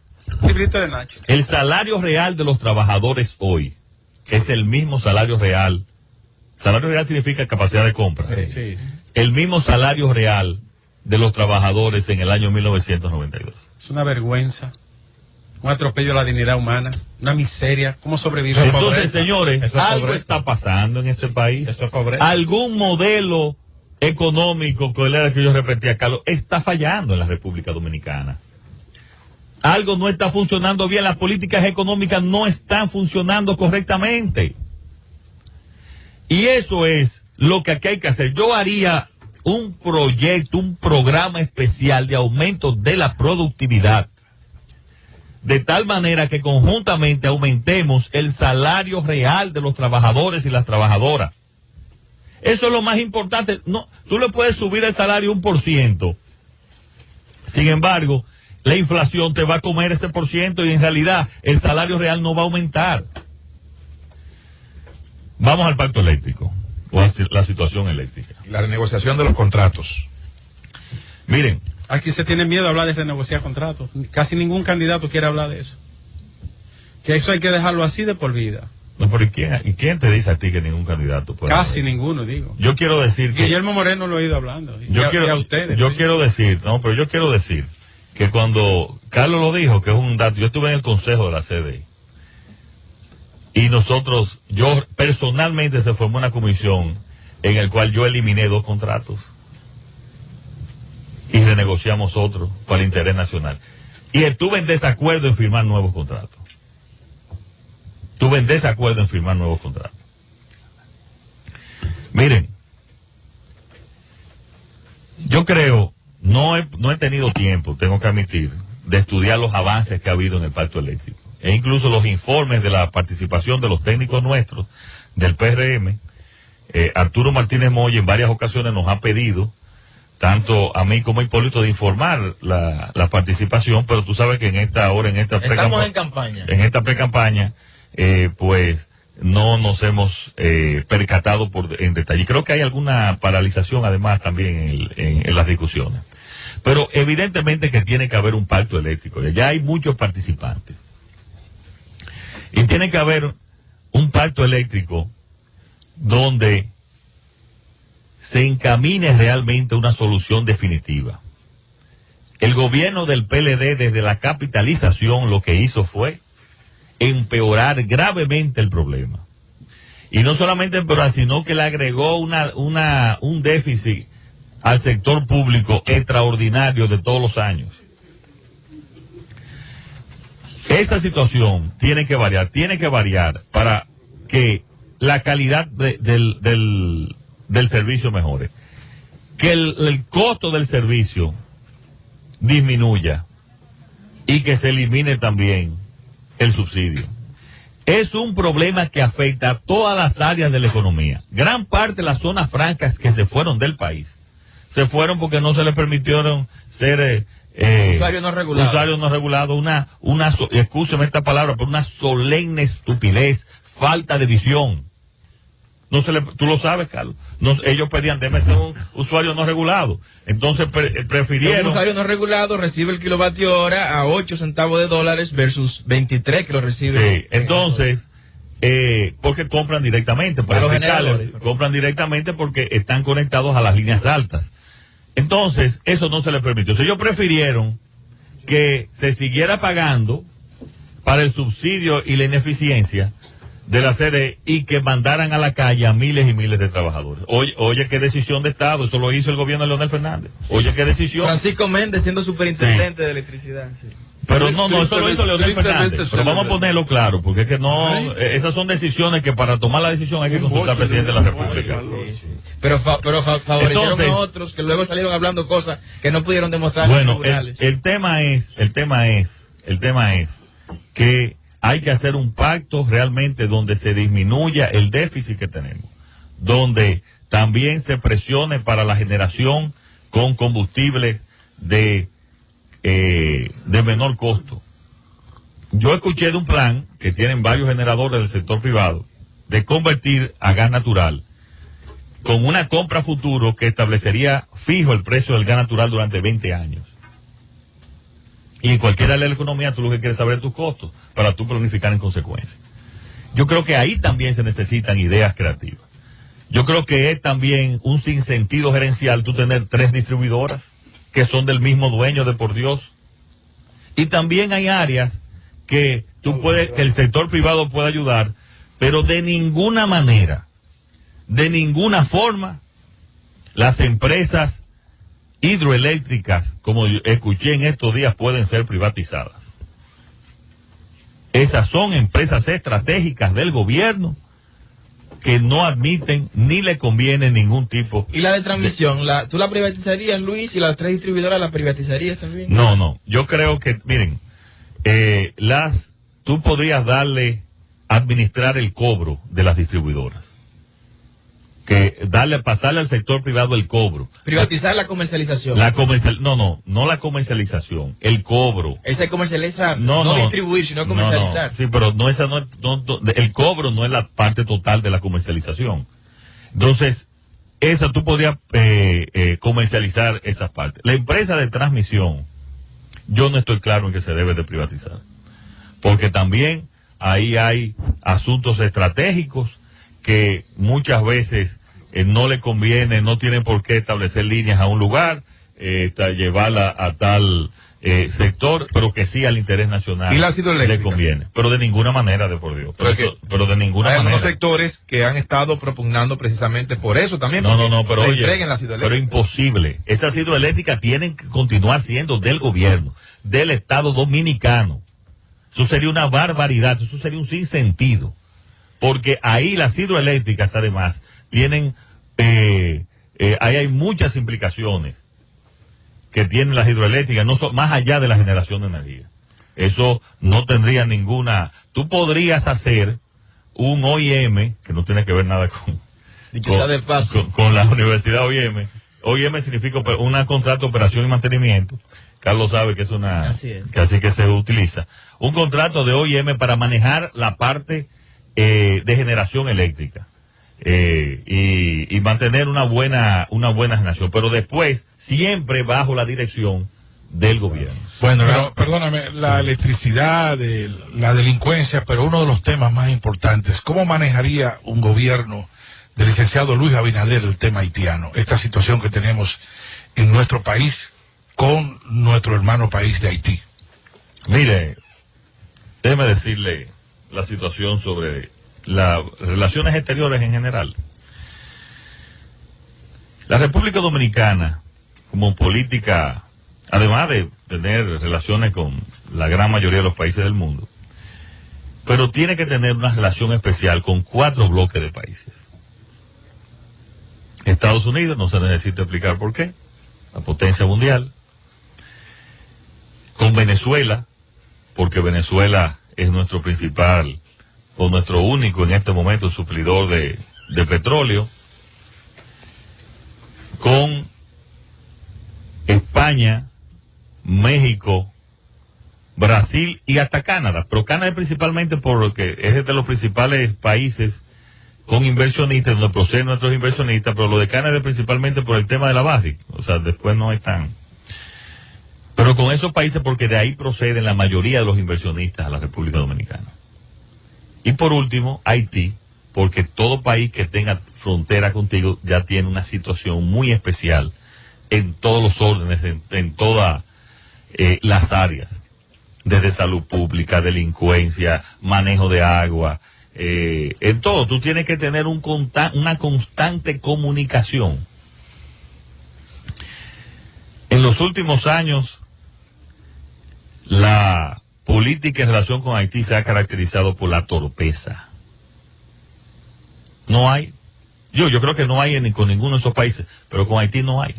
Librito de Nacho. el salario real de los trabajadores hoy es el mismo salario real. Salario real significa capacidad de compra. Sí. El mismo salario real de los trabajadores en el año 1992. Es una vergüenza. Un atropello a la dignidad humana. Una miseria. ¿Cómo sobrevive? Entonces, señores, algo está pasando en este país. Eso es pobreza. Algún modelo económico, que era el que yo repetía, Carlos, está fallando en la República Dominicana. Algo no está funcionando bien, las políticas económicas no están funcionando correctamente. Y eso es lo que aquí hay que hacer. Yo haría un proyecto, un programa especial de aumento de la productividad, de tal manera que conjuntamente aumentemos el salario real de los trabajadores y las trabajadoras. Eso es lo más importante. No, tú le puedes subir el salario 1%. Sin embargo, la inflación te va a comer ese por ciento y en realidad el salario real no va a aumentar. Vamos al pacto eléctrico, o a la situación eléctrica. La renegociación de los contratos. Miren, Aquí se tiene miedo a hablar de renegociar contratos. Casi ningún candidato quiere hablar de eso. Que eso hay que dejarlo así de por vida. no, pero ¿y quién te dice a ti que ningún candidato puede Casi hablar? ninguno, digo. Yo quiero decir que... Guillermo Moreno lo he ido hablando. Y Yo a quiero ustedes. yo quiero decir que cuando Carlos lo dijo, que es un dato, yo estuve en el consejo de la CDI y yo personalmente se formó una comisión en el cual yo eliminé 2 contratos y renegociamos otros para el interés nacional. Y estuve en desacuerdo en firmar nuevos contratos. Miren, yo creo, no he tenido tiempo, tengo que admitir, de estudiar los avances que ha habido en el pacto eléctrico. E incluso los informes de la participación de los técnicos nuestros del PRM. Arturo Martínez Moya en varias ocasiones nos ha pedido, tanto a mí como a Hipólito, de informar la participación, pero tú sabes que estamos en campaña. En esta pre-campaña, pues no nos hemos percatado en detalle. Y creo que hay alguna paralización además también en las discusiones. Pero evidentemente que tiene que haber un pacto eléctrico. Ya hay muchos participantes. Y tiene que haber un pacto eléctrico donde se encamine realmente una solución definitiva. El gobierno del PLD desde la capitalización lo que hizo fue empeorar gravemente el problema. Y no solamente empeorar, sino que le agregó un déficit al sector público extraordinario de todos los años. Esa situación tiene que variar para que la calidad del servicio mejore, que el costo del servicio disminuya y que se elimine también el subsidio. Es un problema que afecta a todas las áreas de la economía. Gran parte de las zonas francas que se fueron del país se fueron porque no se les permitieron ser usuarios no regulados. Escúcheme esta palabra, pero una solemne estupidez, falta de visión. Tú lo sabes, Carlos. Ellos pedían, debe ser un usuario no regulado. Entonces prefirieron... Un usuario no regulado recibe el kilovatio hora a 8 centavos de dólares versus 23 que lo recibe. Sí, entonces, porque compran directamente. Compran directamente porque están conectados a las líneas altas. Entonces, eso no se les permitió. Ellos prefirieron que se siguiera pagando para el subsidio y la ineficiencia de la sede y que mandaran a la calle a miles y miles de trabajadores. Oye, qué decisión de Estado, eso lo hizo el gobierno de Leonel Fernández. Oye, qué decisión. Francisco Méndez siendo superintendente de electricidad. Sí. Pero no, eso lo hizo Leonel Fernández. Pero vamos a ponerlo claro, porque es que esas son decisiones que para tomar la decisión hay que consultar al presidente de la República. Sí. Pero favorecieron a otros que luego salieron hablando cosas que no pudieron demostrar en los tribunales. El tema es que hay que hacer un pacto realmente donde se disminuya el déficit que tenemos, donde también se presione para la generación con combustibles de menor costo. Yo escuché de un plan que tienen varios generadores del sector privado de convertir a gas natural con una compra futuro que establecería fijo el precio del gas natural durante 20 años. Y en cualquier área de la economía tú lo que quieres saber es tus costos para tú planificar en consecuencia. Yo creo que ahí también se necesitan ideas creativas. Yo creo que es también un sinsentido gerencial tú tener 3 distribuidoras que son del mismo dueño de por Dios. Y también hay áreas que que el sector privado puede ayudar, pero de ninguna manera, de ninguna forma, las empresas hidroeléctricas, como escuché en estos días, pueden ser privatizadas. Esas son empresas estratégicas del gobierno que no admiten ni le conviene ningún tipo. ¿Y la de transmisión? ¿Tú la privatizarías, Luis? ¿Y las 3 distribuidoras la privatizarías también? No. Yo creo que, miren, tú podrías administrar el cobro de las distribuidoras. Que pasarle al sector privado el cobro. Privatizar la comercialización. No la comercialización, el cobro. Ese es comercializar, no distribuir, sino comercializar. Sí, pero el cobro no es la parte total de la comercialización. Entonces, tú podrías comercializar esas partes. La empresa de transmisión, yo no estoy claro en que se debe de privatizar, porque también ahí hay asuntos estratégicos que muchas veces no le conviene, no tienen por qué establecer líneas a un lugar, llevarla a tal sector, pero que sí al interés nacional ¿Y las hidroeléctricas? Le conviene. Pero de ninguna manera, de por Dios. Pero de ninguna hay manera. algunos sectores que han estado propugnando precisamente por eso también. Pero oye, las hidroeléctricas. pero imposible. Esas hidroeléctricas tienen que continuar siendo del gobierno, del Estado Dominicano. Eso sería una barbaridad, eso sería un sinsentido. Porque ahí las hidroeléctricas, además, tienen, ahí hay muchas implicaciones que tienen las hidroeléctricas, más allá de la generación de energía. Eso no tendría ninguna. Tú podrías hacer un OIM, que no tiene que ver nada con la Universidad OIM. OIM significa un contrato de operación y mantenimiento. Carlos sabe que es así que se utiliza. Un contrato de OIM para manejar la parte de generación eléctrica. Y mantener una buena generación, pero después siempre bajo la dirección del gobierno. Bueno, pero, perdóname, la electricidad, la delincuencia, pero uno de los temas más importantes, ¿cómo manejaría un gobierno del licenciado Luis Abinader el tema haitiano, esta situación que tenemos en nuestro país con nuestro hermano país de Haití? Mire, déjeme decirle la situación sobre las relaciones exteriores en general. La República Dominicana, como política, además de tener relaciones con la gran mayoría de los países del mundo, pero tiene que tener una relación especial con 4 bloques de países. Estados Unidos, no se necesita explicar por qué, la potencia mundial. Con Venezuela, porque Venezuela es nuestro principal o nuestro único en este momento suplidor de petróleo. Con España, México, Brasil y hasta Canadá, pero Canadá principalmente porque es de los principales países con inversionistas, donde proceden nuestros inversionistas, pero lo de Canadá es principalmente por el tema de la barriga, o sea, después no están. Pero con esos países, porque de ahí proceden la mayoría de los inversionistas a la República Dominicana. Y por último, Haití, porque todo país que tenga frontera contigo ya tiene una situación muy especial en todos los órdenes, en todas las áreas, desde salud pública, delincuencia, manejo de agua, en todo. Tú tienes que tener una constante comunicación. En los últimos años, la política en relación con Haití se ha caracterizado por la torpeza. No hay. Yo creo que no hay con ninguno de esos países, pero con Haití no hay.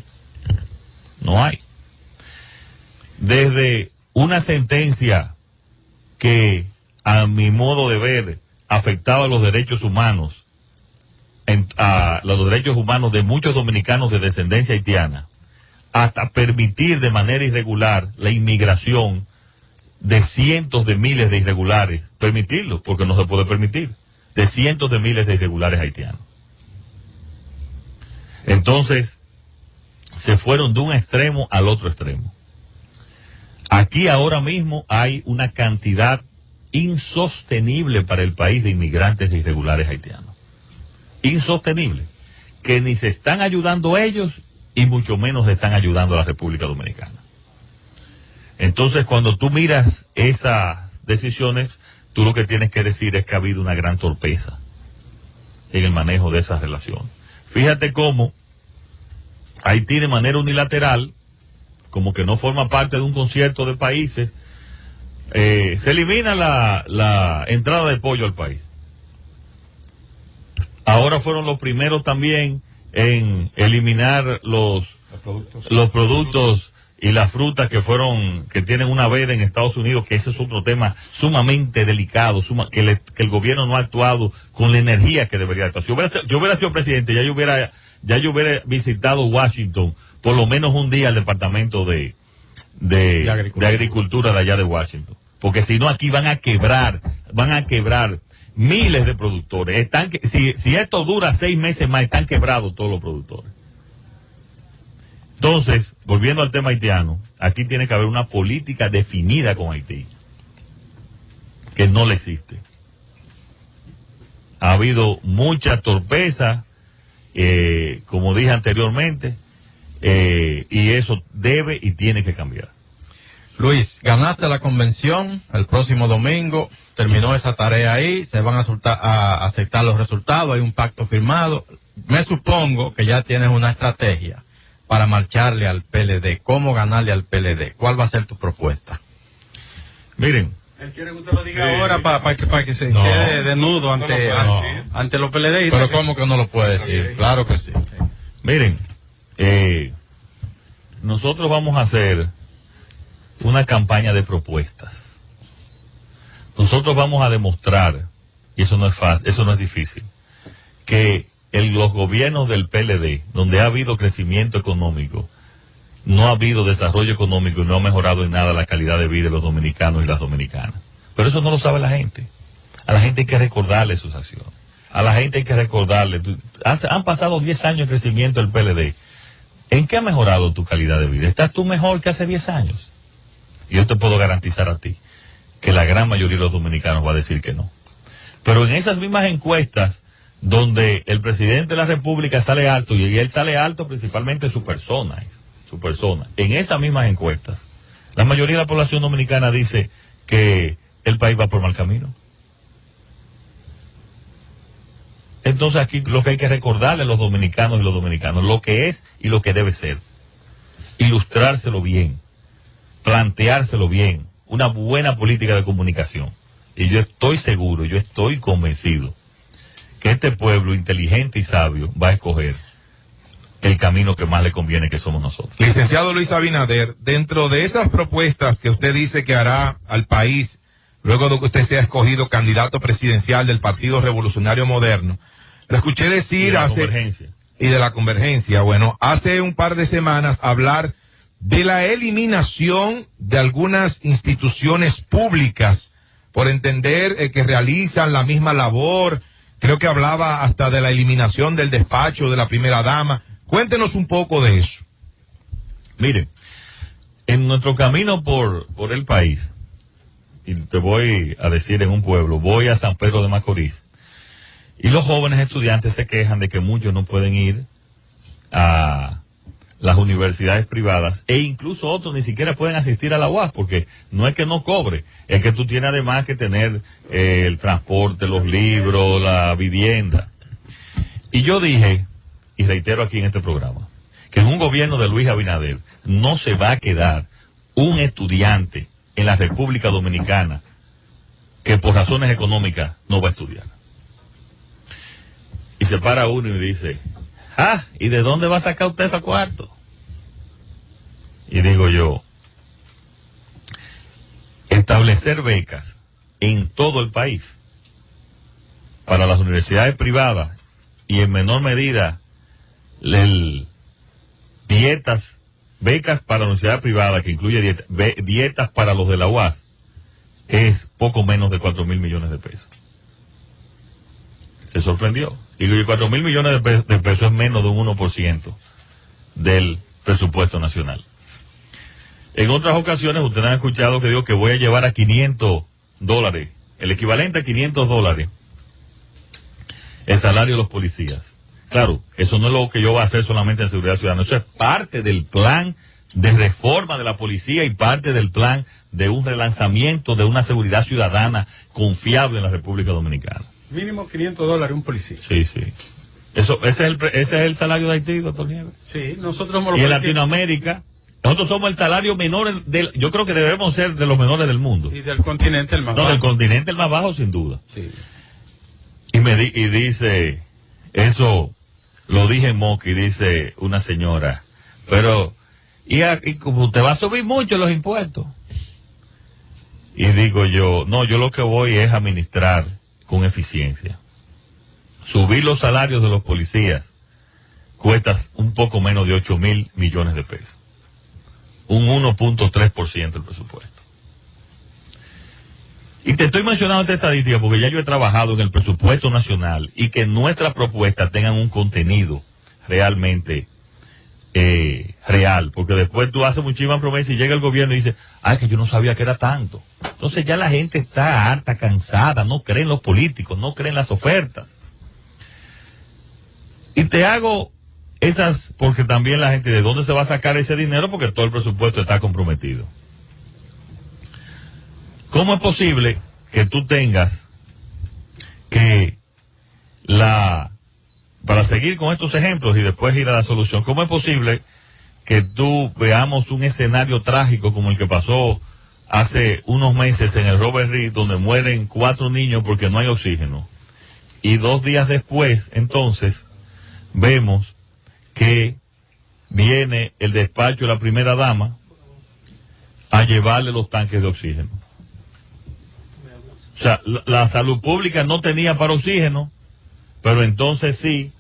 No hay. Desde una sentencia que, a mi modo de ver, afectaba a los derechos humanos, a los derechos humanos de muchos dominicanos de descendencia haitiana, hasta permitir de manera irregular la inmigración de cientos de miles de irregulares, permitirlo, porque no se puede permitir, de cientos de miles de irregulares haitianos. Entonces, se fueron de un extremo al otro extremo. Aquí ahora mismo hay una cantidad insostenible para el país de inmigrantes de irregulares haitianos. Insostenible. Que ni se están ayudando ellos y mucho menos están ayudando a la República Dominicana. Entonces, cuando tú miras esas decisiones, tú lo que tienes que decir es que ha habido una gran torpeza en el manejo de esa relación. Fíjate cómo Haití, de manera unilateral, como que no forma parte de un concierto de países, se elimina la entrada de pollo al país. Ahora fueron los primeros también en eliminar los productos y las frutas que tienen una veda en Estados Unidos, que ese es otro tema sumamente delicado, que el gobierno no ha actuado con la energía que debería actuar. Si yo hubiera sido presidente, ya yo hubiera visitado Washington por lo menos un día al departamento de agricultura de allá de Washington, porque si no aquí van a quebrar miles de productores. Si esto dura 6 meses más, están quebrados todos los productores. Entonces, volviendo al tema haitiano, aquí tiene que haber una política definida con Haití, que no le existe. Ha habido mucha torpeza, como dije anteriormente, y eso debe y tiene que cambiar. Luis, ganaste la convención el próximo domingo, terminó esa tarea ahí, se van a aceptar los resultados, hay un pacto firmado. Me supongo que ya tienes una estrategia para marcharle al PLD. ¿Cómo ganarle al PLD? ¿Cuál va a ser tu propuesta? Miren. Él quiere que usted lo diga ahora para que se quede desnudo ante los PLD. Pero ¿cómo que no lo puede decir? Claro que sí. Miren, nosotros vamos a hacer una campaña de propuestas. Nosotros vamos a demostrar, y eso no es fácil, eso no es difícil, que los gobiernos del PLD, donde ha habido crecimiento económico, no ha habido desarrollo económico y no ha mejorado en nada la calidad de vida de los dominicanos y las dominicanas. Pero eso no lo sabe la gente. A la gente hay que recordarle sus acciones. A la gente hay que recordarle. Han pasado 10 años de crecimiento del PLD. ¿En qué ha mejorado tu calidad de vida? ¿Estás tú mejor que hace 10 años? Y yo te puedo garantizar a ti que la gran mayoría de los dominicanos va a decir que no. Pero en esas mismas encuestas, donde el presidente de la República sale alto, y él sale alto principalmente su persona. En esas mismas encuestas, la mayoría de la población dominicana dice que el país va por mal camino. Entonces aquí lo que hay que recordarle a los dominicanos y los dominicanos, lo que es y lo que debe ser. Ilustrárselo bien, planteárselo bien, una buena política de comunicación. Y yo estoy seguro, yo estoy convencido que este pueblo inteligente y sabio va a escoger el camino que más le conviene, que somos nosotros. Licenciado Luis Abinader, dentro de esas propuestas que usted dice que hará al país, luego de que usted sea escogido candidato presidencial del Partido Revolucionario Moderno, lo escuché decir y de la convergencia, bueno, hace un par de semanas hablar de la eliminación de algunas instituciones públicas por entender que realizan la misma labor. Creo que hablaba hasta de la eliminación del despacho de la primera dama. Cuéntenos un poco de eso. Miren, en nuestro camino por el país, y te voy a decir en un pueblo, voy a San Pedro de Macorís, y los jóvenes estudiantes se quejan de que muchos no pueden ir a las universidades privadas, e incluso otros ni siquiera pueden asistir a la UAS, porque no es que no cobre, es que tú tienes además que tener el transporte, los libros, la vivienda. Y yo dije, y reitero aquí en este programa, que en un gobierno de Luis Abinader no se va a quedar un estudiante en la República Dominicana que por razones económicas no va a estudiar. Y se para uno y dice, ¿y de dónde va a sacar usted ese cuarto? Y digo yo, establecer becas en todo el país para las universidades privadas y en menor medida becas para la universidad privada que incluye dietas para los de la UAS, es poco menos de 4.000 millones de pesos. Se sorprendió. Digo, y 4.000 millones de pesos es menos de un 1% del presupuesto nacional. En otras ocasiones ustedes han escuchado que digo que voy a llevar a $500, el equivalente a $500, el salario de los policías. Claro, eso no es lo que yo voy a hacer solamente en seguridad ciudadana, eso es parte del plan de reforma de la policía y parte del plan de un relanzamiento de una seguridad ciudadana confiable en la República Dominicana. Mínimo $500 un policía. Sí, sí. Ese es el salario de Haití, doctor Nieves. Sí, nosotros somos los. Y en Latinoamérica, nosotros somos el salario menor, yo creo que debemos ser de los menores del mundo. Y del continente el más bajo. No, del continente el más bajo, sin duda. Sí. Y dice, eso lo dije en Moca, y dice una señora, pero y como te va a subir mucho los impuestos. Y digo yo, no, yo lo que voy es administrar con eficiencia. Subir los salarios de los policías cuesta un poco menos de 8.000 millones de pesos. Un 1.3% del presupuesto. Y te estoy mencionando esta estadística porque ya yo he trabajado en el presupuesto nacional y que nuestras propuestas tengan un contenido realmente real, porque después tú haces muchísimas promesas y llega el gobierno y dice, ay, que yo no sabía que era tanto. Entonces ya la gente está harta, cansada, no creen los políticos, no creen las ofertas. Y te hago esas, porque también la gente, ¿de dónde se va a sacar ese dinero? Porque todo el presupuesto está comprometido. ¿Cómo es posible que tú tengas que para seguir con estos ejemplos y después ir a la solución, cómo es posible que tú veamos un escenario trágico como el que pasó hace unos meses en el Robert Reed, donde mueren 4 niños porque no hay oxígeno? Y 2 días después, entonces, vemos que viene el despacho de la primera dama a llevarle los tanques de oxígeno. O sea, la salud pública no tenía para oxígeno, pero entonces sí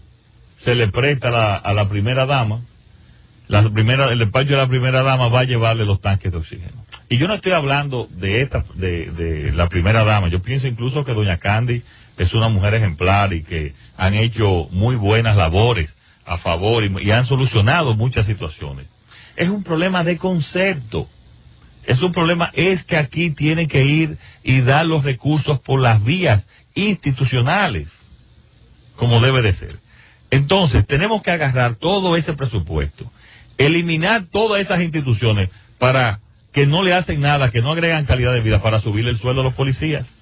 se le presta a la primera dama. El despacho de la primera dama va a llevarle los tanques de oxígeno. Y yo no estoy hablando de la primera dama. Yo pienso incluso que doña Candy es una mujer ejemplar y que han hecho muy buenas labores a favor y han solucionado muchas situaciones. Es un problema de concepto. Es que aquí tienen que ir y dar los recursos por las vías institucionales, como debe de ser. Entonces, tenemos que agarrar todo ese presupuesto, eliminar todas esas instituciones para que no le hacen nada, que no agregan calidad de vida, para subir el sueldo a los policías.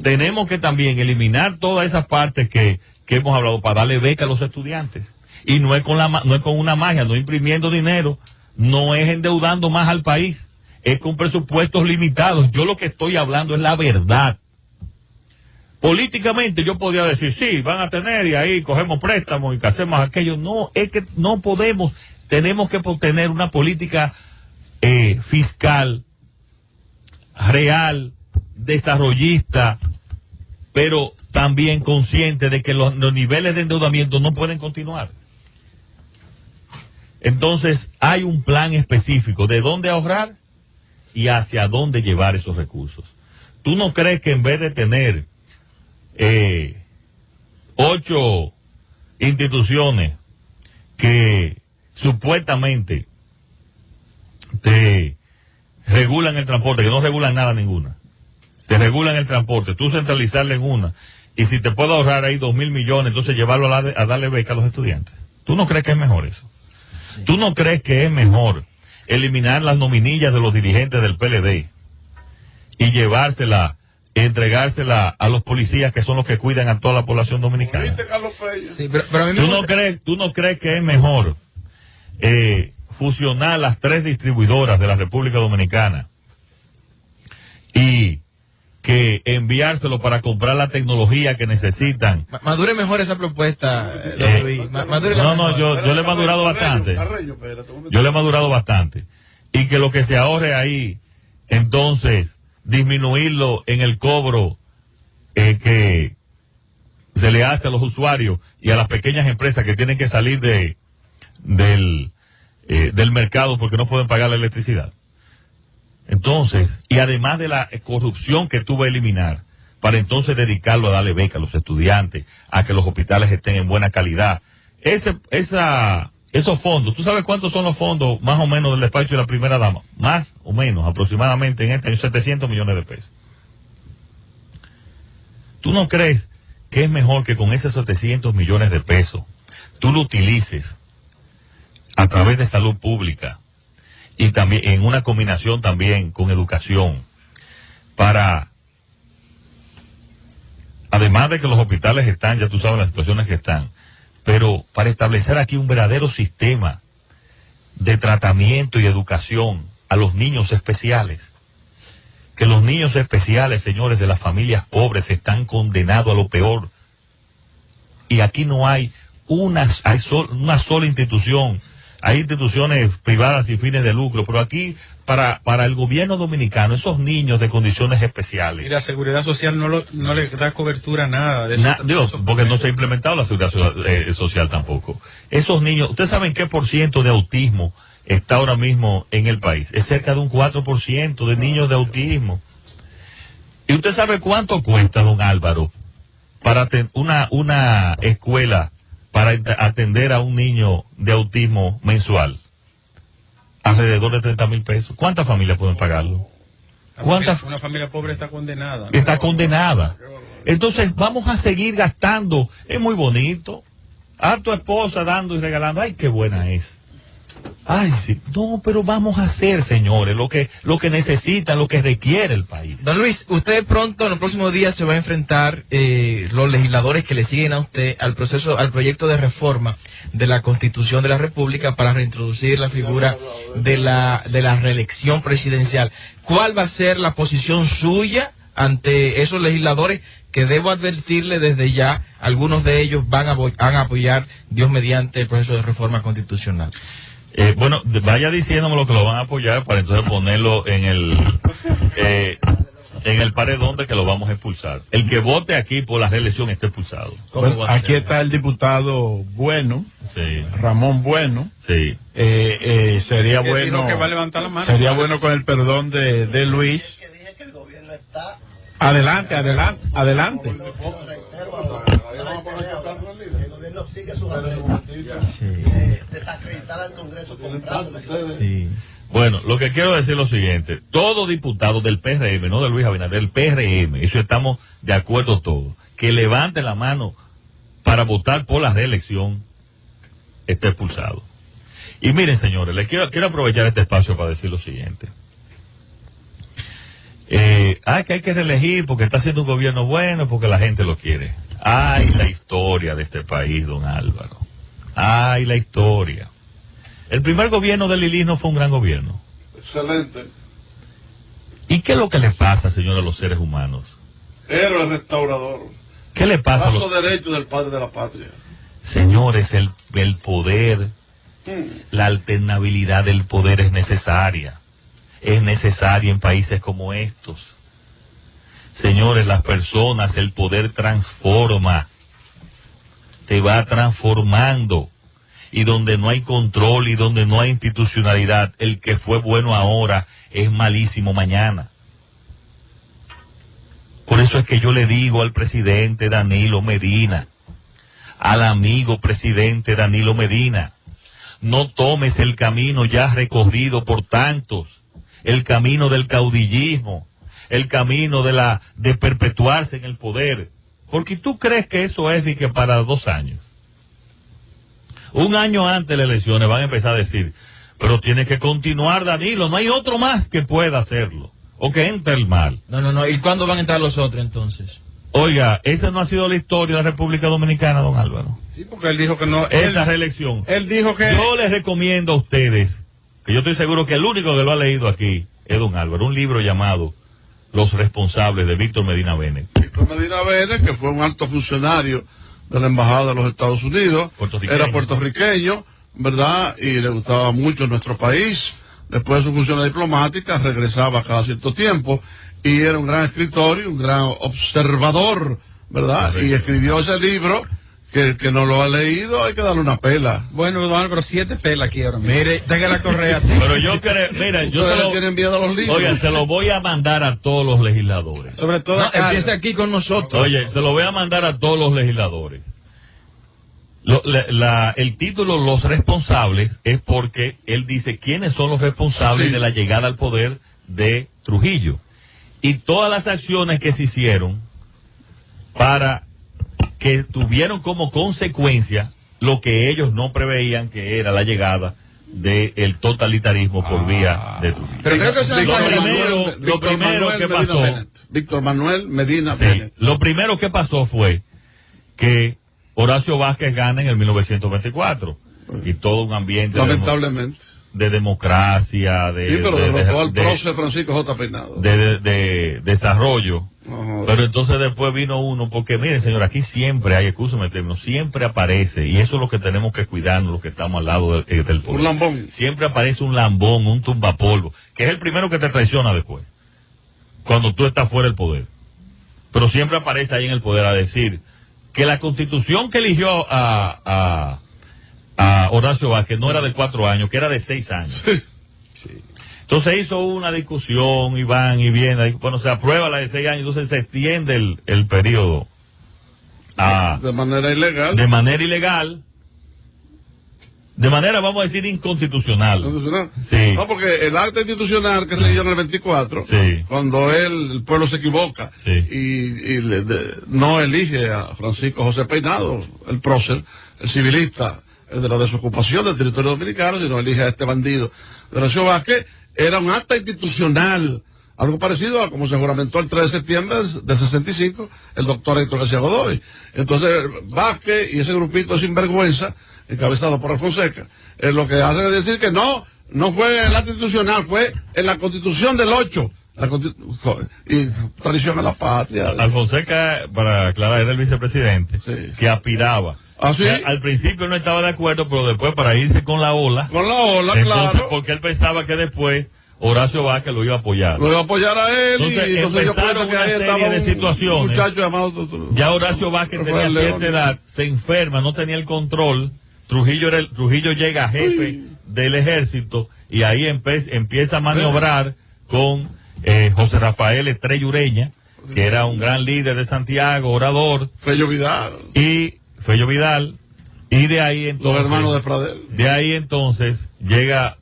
Tenemos que también eliminar todas esas partes que hemos hablado para darle beca a los estudiantes. Y no es con una magia, no imprimiendo dinero, no es endeudando más al país. Es con presupuestos limitados. Yo lo que estoy hablando es la verdad. Políticamente yo podría decir, sí, van a tener y ahí cogemos préstamos y que hacemos aquello. No, es que no podemos. Tenemos que tener una política fiscal, real, desarrollista, pero también consciente de que los niveles de endeudamiento no pueden continuar. Entonces hay un plan específico de dónde ahorrar y hacia dónde llevar esos recursos. ¿Tú no crees que en vez de tener 8 instituciones que supuestamente te regulan el transporte, que no regulan nada ninguna, te regulan el transporte, tú centralizarle en una, y si te puedo ahorrar ahí 2.000 millones, entonces llevarlo a darle beca a los estudiantes? ¿Tú no crees que es mejor eso? Sí. ¿Tú no crees que es mejor eliminar las nominillas de los dirigentes del PLD y entregársela a los policías, que son los que cuidan a toda la población dominicana? Sí, pero a mí ¿Tú no crees que es mejor fusionar las 3 distribuidoras de la República Dominicana y que enviárselo para comprar la tecnología que necesitan? Madure mejor esa propuesta. Yo le he madurado bastante. Yo le he madurado bastante. Y que lo que se ahorre ahí, entonces, disminuirlo en el cobro que se le hace a los usuarios y a las pequeñas empresas que tienen que salir del mercado porque no pueden pagar la electricidad. Entonces, y además de la corrupción que tú vas a eliminar, para entonces dedicarlo a darle beca a los estudiantes, a que los hospitales estén en buena calidad. Esos fondos, ¿tú sabes cuántos son los fondos más o menos del despacho de la primera dama? Más o menos, aproximadamente en este año, 700 millones de pesos. ¿Tú no crees que es mejor que con esos 700 millones de pesos tú lo utilices a través de salud pública y también en una combinación también con educación, para, además de que los hospitales están, ya tú sabes las situaciones que están, pero para establecer aquí un verdadero sistema de tratamiento y educación a los niños especiales? Que los niños especiales, señores, de las familias pobres están condenados a lo peor. Y aquí no hay una sola institución hay instituciones privadas sin fines de lucro, pero aquí para el gobierno dominicano, esos niños de condiciones especiales. Y la seguridad social no le da cobertura a nada de eso. Dios, porque no se ha implementado la seguridad social tampoco. Esos niños, ¿ustedes saben qué % de autismo está ahora mismo en el país? Es cerca de un 4% de niños de autismo. ¿Y usted sabe cuánto cuesta, don Álvaro, para una escuela para atender a un niño de autismo mensual? Alrededor de 30,000 pesos. ¿Cuántas familias pueden pagarlo? Una familia pobre está condenada, ¿no? Está condenada. Entonces vamos a seguir gastando. Es muy bonito. A tu esposa dando y regalando. Ay, qué buena es. Ay, sí. No, pero vamos a hacer, señores, lo que necesitan, lo que requiere el país. Don Luis, usted pronto, en los próximos días, se va a enfrentar los legisladores que le siguen a usted al proyecto de reforma de la Constitución de la República para reintroducir la figura de la reelección presidencial. ¿Cuál va a ser la posición suya ante esos legisladores que, debo advertirle desde ya, algunos de ellos van a apoyar, Dios mediante, el proceso de reforma constitucional? Bueno, vaya diciéndome lo que lo van a apoyar para entonces ponerlo en el paredón de que lo vamos a expulsar. El que vote aquí por la reelección está expulsado. Bueno, aquí está el diputado Bueno, sí. Ramón Bueno. Sí. Sería Que bueno, dijo que va a levantar la mano. sería bueno con el perdón de Luis. Adelante. El gobierno sigue sus arreglos, desacreditar al Congreso comprándole. Sí. Bueno, lo que quiero decir es lo siguiente: todo diputado del PRM, no de Luis Abinader, del PRM, eso estamos de acuerdo todos, que levante la mano para votar por la reelección, está expulsado. Y miren, señores, les quiero aprovechar este espacio para decir lo siguiente. Que hay que reelegir porque está haciendo un gobierno bueno, porque la gente lo quiere. Ay, la historia de este país, don Álvaro. Ay, la historia. El primer gobierno de Lili no fue un gran gobierno. Excelente. ¿Y qué es lo que le pasa, señor, a los seres humanos? Héroe restaurador. ¿Qué le pasa a los... Paso derecho del padre de la patria. Señores, el poder, la alternabilidad del poder es necesaria. Es necesaria en países como estos. Señores, las personas, el poder transforma. Te va transformando. Y donde no hay control y donde no hay institucionalidad, el que fue bueno ahora es malísimo mañana. Por eso es que yo le digo al presidente Danilo Medina, al amigo presidente Danilo Medina, no tomes el camino ya recorrido por tantos, el camino del caudillismo, el camino de perpetuarse en el poder, porque tú crees que eso es de que para 2 años. Un año antes de las elecciones van a empezar a decir, pero tiene que continuar Danilo, no hay otro más que pueda hacerlo, o que entre el mal. No, ¿y cuándo van a entrar los otros entonces? Oiga, esa no ha sido la historia de la República Dominicana, don Álvaro. Sí, porque él dijo que no. Esa reelección. Él dijo que... Yo les recomiendo a ustedes, que yo estoy seguro que el único que lo ha leído aquí es don Álvaro, un libro llamado Los Responsables, de Víctor Medina Bene. Víctor Medina Bene, que fue un alto funcionario de la Embajada de los Estados Unidos, era puertorriqueño, ¿verdad? Y le gustaba mucho nuestro país. Después de su función diplomática, regresaba cada cierto tiempo, y era un gran escritor y un gran observador, ¿verdad? Correcto. Y escribió ese libro, que el que no lo ha leído hay que darle una pela. Bueno, don Álvaro, 7 pelas aquí ahora mismo. Mire, tenga la correa. Pero yo creo, mira, yo se lo... tienen miedo a los libros. Oigan, se lo voy a mandar a todos los legisladores. Sobre todo... No, empiece aquí con nosotros. Oye, se lo voy a mandar a todos los legisladores. El título Los Responsables es porque él dice quiénes son los responsables de la llegada al poder de Trujillo. Y todas las acciones que se hicieron para que tuvieron como consecuencia lo que ellos no preveían, que era la llegada del totalitarismo por vía de Trujillo. Pero creo que eso lo primero que pasó... Víctor Manuel Medina Bennett. Lo primero que pasó fue que Horacio Vázquez gana en el 1924 y todo un ambiente lamentablemente de democracia, sí, pero derrotó al prócer Francisco J. Peinado, de desarrollo, Pero entonces después vino uno, porque miren, señor, aquí siempre hay, excúsame el término, siempre aparece, y eso es lo que tenemos que cuidarnos, los que estamos al lado del poder. Un lambón. Siempre aparece un lambón, un tumbapolvo, que es el primero que te traiciona después, cuando tú estás fuera del poder. Pero siempre aparece ahí en el poder a decir que la constitución que eligió a Horacio Vázquez no era de 4 años, que era de 6 años. Sí. Entonces hizo una discusión y van y vienen, bueno, se aprueba la de 6 años, entonces se extiende el periodo de manera ilegal. De manera ilegal, de manera, vamos a decir, inconstitucional. Sí. No, porque el acta institucional que se leyó en el 24, sí, cuando el pueblo se equivoca, sí, y no elige a Francisco José Peinado, el prócer, el civilista, el de la desocupación del territorio dominicano, sino elige a este bandido de Horacio Vázquez, era un acta institucional, algo parecido a como se juramentó el 3 de septiembre del 65 el doctor Héctor García Godoy. Entonces Vázquez y ese grupito de sinvergüenza, encabezado por Alfonseca, lo que hace es decir que no fue en el acta institucional, fue en la Constitución del 8, y traición a la patria. Alfonseca, para aclarar, era el vicepresidente, sí, que aspiraba. ¿Ah, sí? Al principio no estaba de acuerdo, pero después para irse con la ola. Con la ola, entonces, claro. Porque él pensaba que después Horacio Vázquez lo iba a apoyar. Lo iba a apoyar a él. Entonces empezaron una serie de situaciones. Un muchacho llamado, ya Horacio Vázquez tenía cierta edad, se enferma, no tenía el control. Trujillo llega a jefe del ejército y ahí empieza a maniobrar con José Rafael Estrella Ureña, que era un gran líder de Santiago, orador. Fello Vidal. Y de ahí entonces, los hermanos de Pradel. De ahí entonces llega,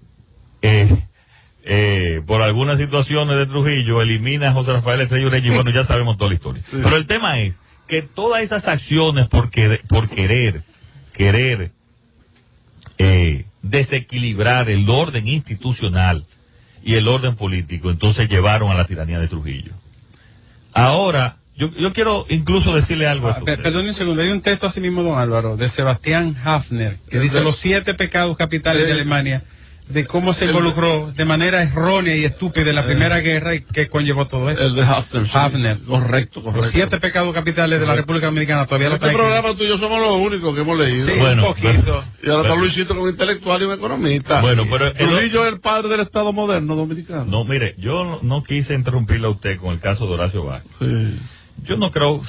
por algunas situaciones de Trujillo, elimina a José Rafael Estrella Ureña y bueno, ya sabemos toda la historia. Sí. Pero el tema es que todas esas acciones por querer desequilibrar el orden institucional y el orden político, entonces llevaron a la tiranía de Trujillo. Ahora, yo quiero incluso decirle algo a esto. Perdón un segundo, hay un texto así mismo, don Álvaro, de Sebastián Hafner, que dice los 7 pecados capitales de Alemania, de cómo se involucró de manera errónea y estúpida en la Primera Guerra y que conllevó todo esto. El de Hafner. Sí. Hafner. Correcto. Los 7 pecados capitales de la República Dominicana todavía lo están. Este programa tú y yo somos los únicos que hemos leído. Sí, bueno, un poquito. Y ahora está Luisito como intelectual y un economista. Bueno, pero Trujillo es el padre del Estado moderno dominicano. No, mire, yo no quise interrumpirle a usted con el caso de Horacio Vázquez. Sí. Yo no creo,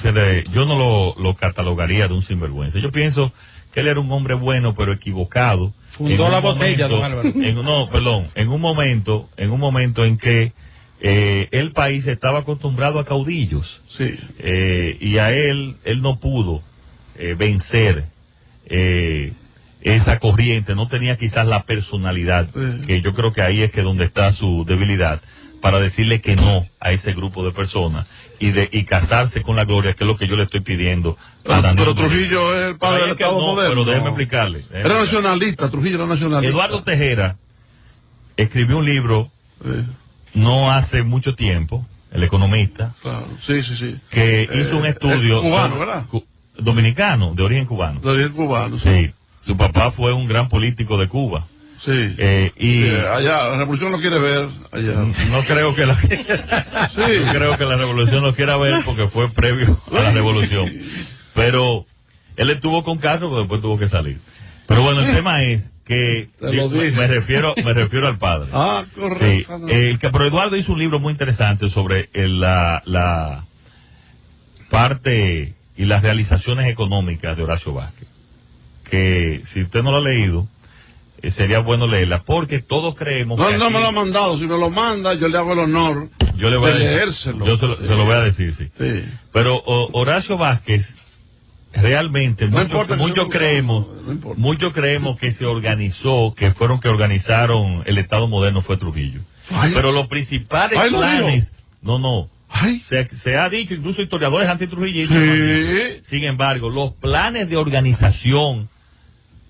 yo no lo catalogaría de un sinvergüenza. Yo pienso que él era un hombre bueno, pero equivocado. Fundó la botella, don Álvaro. En un momento en que el país estaba acostumbrado a caudillos. Sí. Y a él no pudo vencer esa corriente, no tenía quizás la personalidad, que yo creo que ahí es que donde está su debilidad, para decirle que no a ese grupo de personas y casarse con la gloria, que es lo que yo le estoy pidiendo a Daniel. Pero Trujillo es el padre del Estado moderno. Pero déjeme explicarle. Era nacionalista, Trujillo era nacionalista. Eduardo Tejera escribió un libro no hace mucho tiempo, El Economista. Claro, sí. Que hizo un estudio. Cubano, ¿verdad? Dominicano, de origen cubano. De origen cubano, sí. Su papá fue un gran político de Cuba. Sí. Allá, la revolución lo quiere ver. Allá. No creo que la revolución lo quiera ver porque fue previo a la revolución. Pero él estuvo con Castro, pero después tuvo que salir. Pero bueno, el tema es que me refiero al padre. Ah, correcto. Sí. Pero Eduardo hizo un libro muy interesante sobre la parte y las realizaciones económicas de Horacio Vázquez. Que si usted no lo ha leído, sería bueno leerla, porque todos creemos no, que no me lo ha mandado. Si me lo manda, yo le hago el honor de leérselo. Yo se lo voy a decir, sí. Pero Horacio Vázquez, realmente, muchos creemos que se organizó, que fueron que organizaron el Estado moderno, fue Trujillo. Pero los principales planes, se ha dicho, incluso historiadores antitrujillistas. Sin embargo, los planes de organización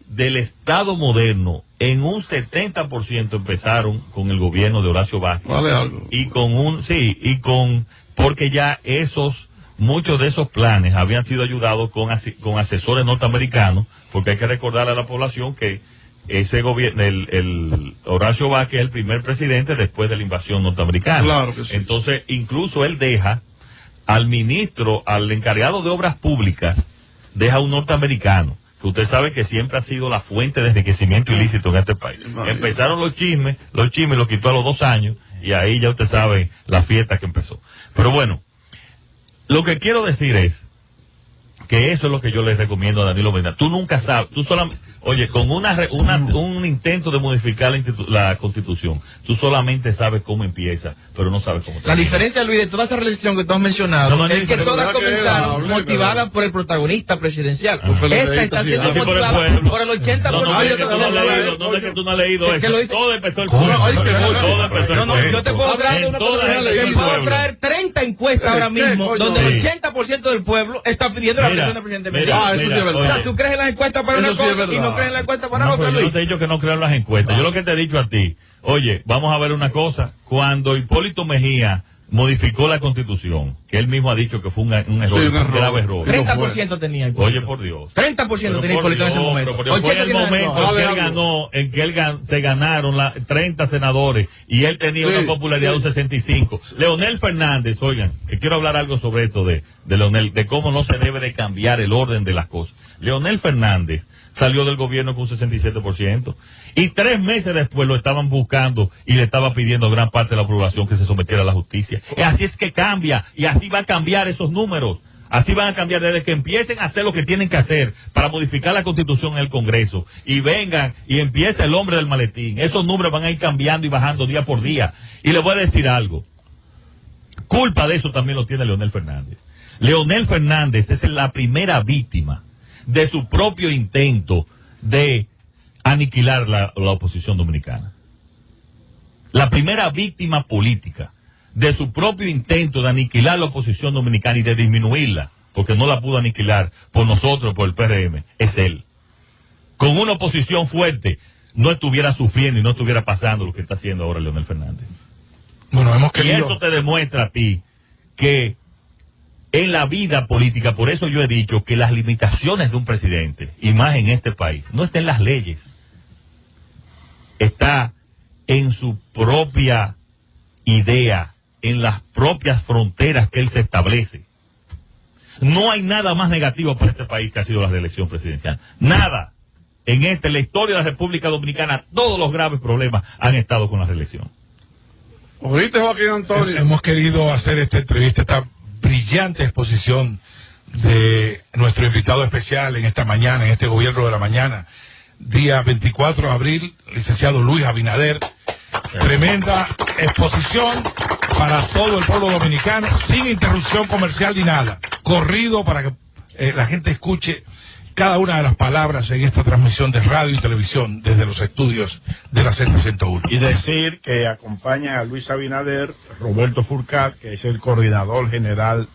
del Estado moderno en un 70% empezaron con el gobierno de Horacio Vázquez. Vale algo. Porque ya muchos de esos planes habían sido ayudados con asesores norteamericanos, porque hay que recordarle a la población que ese gobierno, el Horacio Vázquez es el primer presidente después de la invasión norteamericana. Claro que sí. Entonces, incluso él deja al ministro, al encargado de obras públicas, deja un norteamericano, que usted sabe que siempre ha sido la fuente de enriquecimiento ilícito en este país. Empezaron los chismes lo quitó a los 2 años, y ahí ya usted sabe la fiesta que empezó. Pero bueno, lo que quiero decir es que eso es lo que yo le recomiendo a Danilo Medina. Tú nunca sabes, tú solamente, oye, con un intento de modificar la Constitución, tú solamente sabes cómo empieza, pero no sabes cómo termina. La diferencia, Luis, de toda esa reelección que tú has mencionado, es que todas comenzaron motivadas por el protagonista presidencial. Esta está siendo motivada por el 80%. No, es que tú no has leído eso. Todo empezó el pueblo. Yo te puedo traer 30 encuestas ahora mismo, donde el 80% del pueblo está pidiendo la presión del presidente Medina. Eso sí es verdad. O sea, tú crees en las encuestas para una cosa y no crees en las encuestas para otra, Luis. Luis. Yo te he dicho que no creo en las encuestas. Yo lo que te he dicho a ti, oye, vamos a ver una cosa. Cuando Hipólito Mejía modificó la Constitución, que él mismo ha dicho que fue un error, un grave error. 30% tenía Hipólito. Oye, por Dios. 30% tenía Hipólito en ese momento. Fue el momento en que él se ganaron 30 senadores y él tenía una popularidad de un 65. Leonel Fernández, oigan, que quiero hablar algo sobre esto de Leonel, de cómo no se debe de cambiar el orden de las cosas. Leonel Fernández salió del gobierno con un 67%. Y 3 meses después lo estaban buscando y le estaba pidiendo a gran parte de la población que se sometiera a la justicia. Y así es que cambia, y así va a cambiar esos números. Así van a cambiar desde que empiecen a hacer lo que tienen que hacer para modificar la Constitución en el Congreso. Y vengan y empieza el hombre del maletín. Esos números van a ir cambiando y bajando día por día. Y le voy a decir algo. Culpa de eso también lo tiene Leonel Fernández. Leonel Fernández es la primera víctima de su propio intento de aniquilar la oposición dominicana. La primera víctima política de su propio intento de aniquilar la oposición dominicana y de disminuirla, porque no la pudo aniquilar por nosotros, por el PRM, es él. Con una oposición fuerte, no estuviera sufriendo y no estuviera pasando lo que está haciendo ahora Leonel Fernández. Bueno, y eso te demuestra a ti que en la vida política, por eso yo he dicho que las limitaciones de un presidente, y más en este país, no está en las leyes, está en su propia idea, en las propias fronteras que él se establece. No hay nada más negativo para este país que ha sido la reelección presidencial. Nada. En la historia de la República Dominicana, todos los graves problemas han estado con la reelección. ¿Oíste, Joaquín Antonio? Hemos querido hacer esta entrevista, esta brillante exposición de nuestro invitado especial en esta mañana, en este gobierno de la mañana, día 24 de abril, licenciado Luis Abinader. Tremenda exposición para todo el pueblo dominicano, sin interrupción comercial ni nada. Corrido para que la gente escuche cada una de las palabras en esta transmisión de radio y televisión desde los estudios de la Z101. Y decir que acompaña a Luis Abinader, Roberto Furcat, que es el coordinador general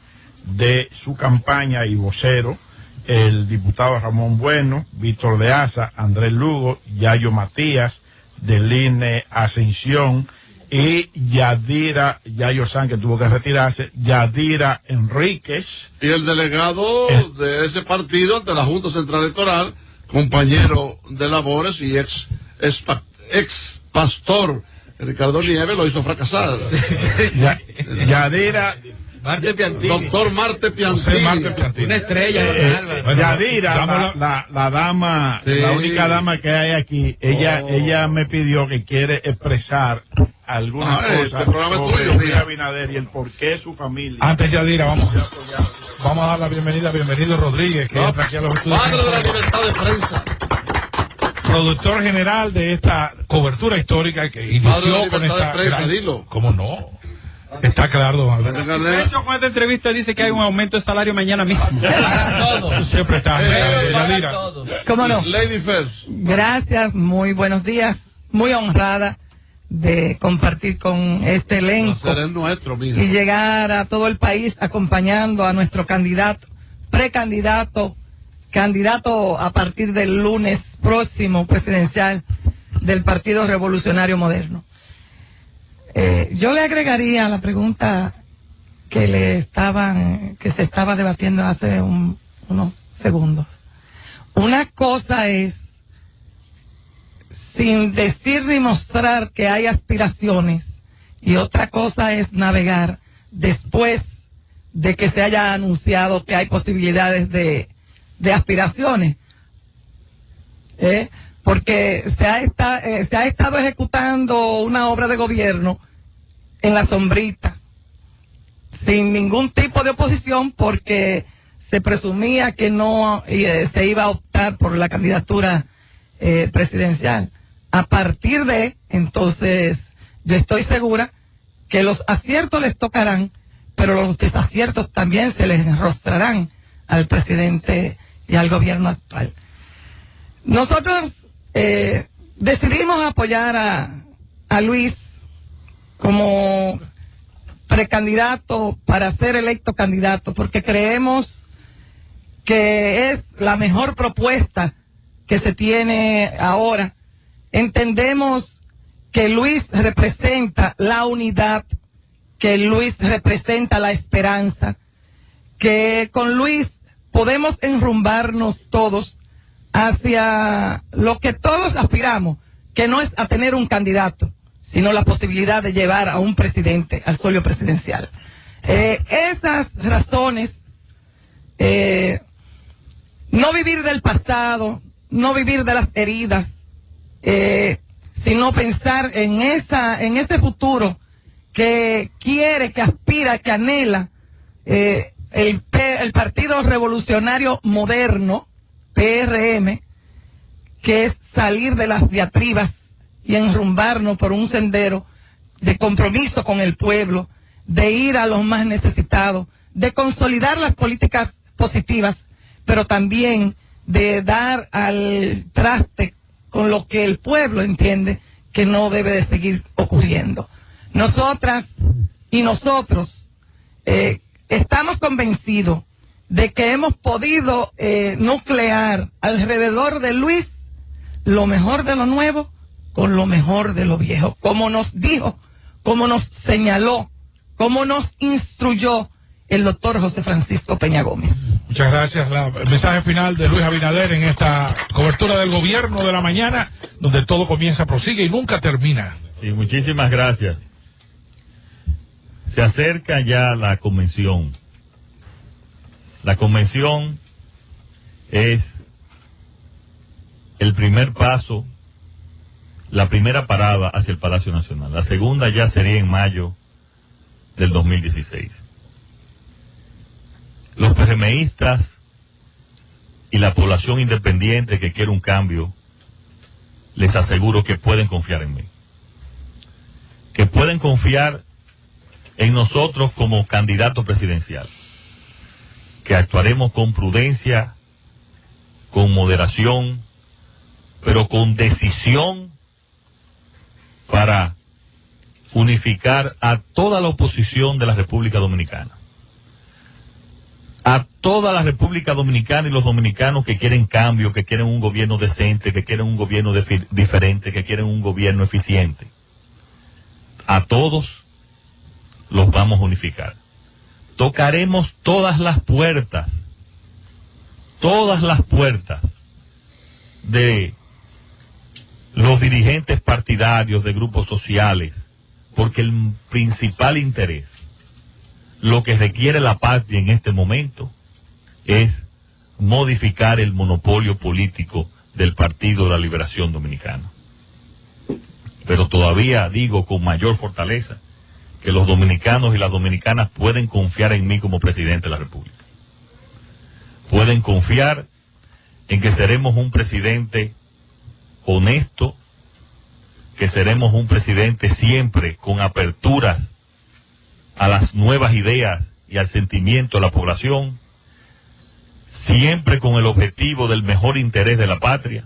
de su campaña y vocero, el diputado Ramón Bueno, Víctor de Asa, Andrés Lugo, Yayo Matías, Deline Ascensión y Yadira, Yayo San, que tuvo que retirarse, Yadira Enríquez. Y el delegado de ese partido ante la Junta Central Electoral, compañero de labores y ex pastor Ricardo Nieves, lo hizo fracasar. Yadira Marte Piantini. Doctor Marte Piantini. Una estrella. Yadira, la dama, sí, la única dama que hay aquí, ella me pidió que quiere expresar algunas cosas sobre Luis Abinader y el por qué su familia. Antes, Yadira, vamos a dar la bienvenida a Bienvenido Rodríguez, que entra aquí a los estudios. Padre de la libertad de prensa. Productor general de esta cobertura histórica que inició con esta... Dilo. ¿Cómo no? Está claro. De hecho, con esta entrevista dice que hay un aumento de salario mañana mismo. Tú siempre estás. Yadira. ¿Cómo no? Lady First. Gracias, muy buenos días. Muy honrada de compartir con este elenco El nuestro, mira. y llegar a todo el país acompañando a nuestro candidato, precandidato, candidato a partir del lunes próximo presidencial del Partido Revolucionario Moderno. Yo le agregaría a la pregunta que se estaba debatiendo hace unos segundos. Una cosa es, sin decir ni mostrar que hay aspiraciones, y otra cosa es navegar después de que se haya anunciado que hay posibilidades de aspiraciones, porque se ha estado ejecutando una obra de gobierno en la sombrita, sin ningún tipo de oposición, porque se presumía que no se iba a optar por la candidatura presidencial. A partir de entonces, yo estoy segura que los aciertos les tocarán, pero los desaciertos también se les enrostrarán al presidente y al gobierno actual. Nosotros decidimos apoyar a Luis como precandidato para ser electo candidato, porque creemos que es la mejor propuesta que se tiene ahora. Entendemos que Luis representa la unidad, que Luis representa la esperanza, que con Luis podemos enrumbarnos todos hacia lo que todos aspiramos, que no es a tener un candidato, sino la posibilidad de llevar a un presidente al solio presidencial. Esas razones, no vivir del pasado, no vivir de las heridas, sino pensar en ese futuro que quiere, que aspira, que anhela el Partido Revolucionario Moderno, PRM, que es salir de las diatribas y enrumbarnos por un sendero de compromiso con el pueblo, de ir a los más necesitados, de consolidar las políticas positivas, pero también de dar al traste con lo que el pueblo entiende que no debe de seguir ocurriendo. Nosotras y nosotros estamos convencidos de que hemos podido nuclear alrededor de Luis lo mejor de lo nuevo con lo mejor de lo viejo, como nos dijo, como nos señaló, como nos instruyó el doctor José Francisco Peña Gómez. Muchas gracias. El mensaje final de Luis Abinader en esta cobertura del gobierno de la mañana, donde todo comienza, prosigue y nunca termina. Sí, muchísimas gracias. Se acerca ya la convención. La convención es el primer paso, la primera parada hacia el Palacio Nacional. La segunda ya sería en mayo del 2016. Los PRMistas y la población independiente que quiere un cambio, les aseguro que pueden confiar en mí. Que pueden confiar en nosotros como candidato presidencial. Que actuaremos con prudencia, con moderación, pero con decisión para unificar a toda la oposición de la República Dominicana. A toda la República Dominicana y los dominicanos que quieren cambio, que quieren un gobierno decente, que quieren un gobierno diferente, que quieren un gobierno eficiente. A todos los vamos a unificar. Tocaremos todas las puertas de los dirigentes partidarios de grupos sociales, porque el principal interés, lo que requiere la patria en este momento, es modificar el monopolio político del Partido de la Liberación Dominicana. Pero todavía digo con mayor fortaleza que los dominicanos y las dominicanas pueden confiar en mí como presidente de la República. Pueden confiar en que seremos un presidente honesto, que seremos un presidente siempre con aperturas a las nuevas ideas y al sentimiento de la población, siempre con el objetivo del mejor interés de la patria.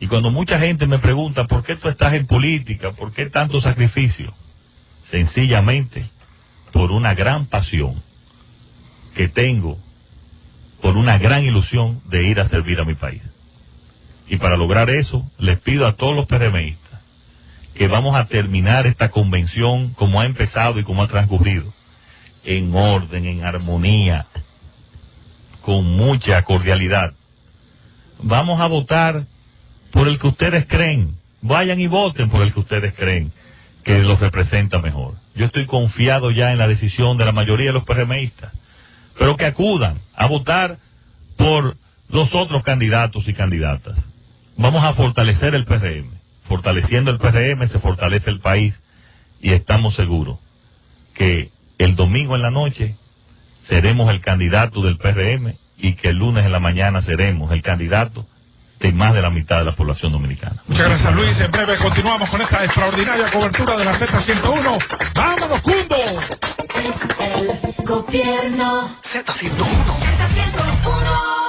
Y cuando mucha gente me pregunta, ¿por qué tú estás en política? ¿Por qué tanto sacrificio? Sencillamente, por una gran pasión que tengo, por una gran ilusión de ir a servir a mi país. Y para lograr eso, les pido a todos los PRMistas que vamos a terminar esta convención como ha empezado y como ha transcurrido, en orden, en armonía, con mucha cordialidad. Vamos a votar por el que ustedes creen. Vayan y voten por el que ustedes creen que los representa mejor. Yo estoy confiado ya en la decisión de la mayoría de los PRMistas, pero que acudan a votar por los otros candidatos y candidatas. Vamos a fortalecer el PRM. Fortaleciendo el PRM se fortalece el país y estamos seguros que el domingo en la noche seremos el candidato del PRM y que el lunes en la mañana seremos el candidato de más de la mitad de la población dominicana. Muchas gracias, Luis. En breve continuamos con esta extraordinaria cobertura de la Z101. ¡Vámonos, Cundo! Es el gobierno Z101.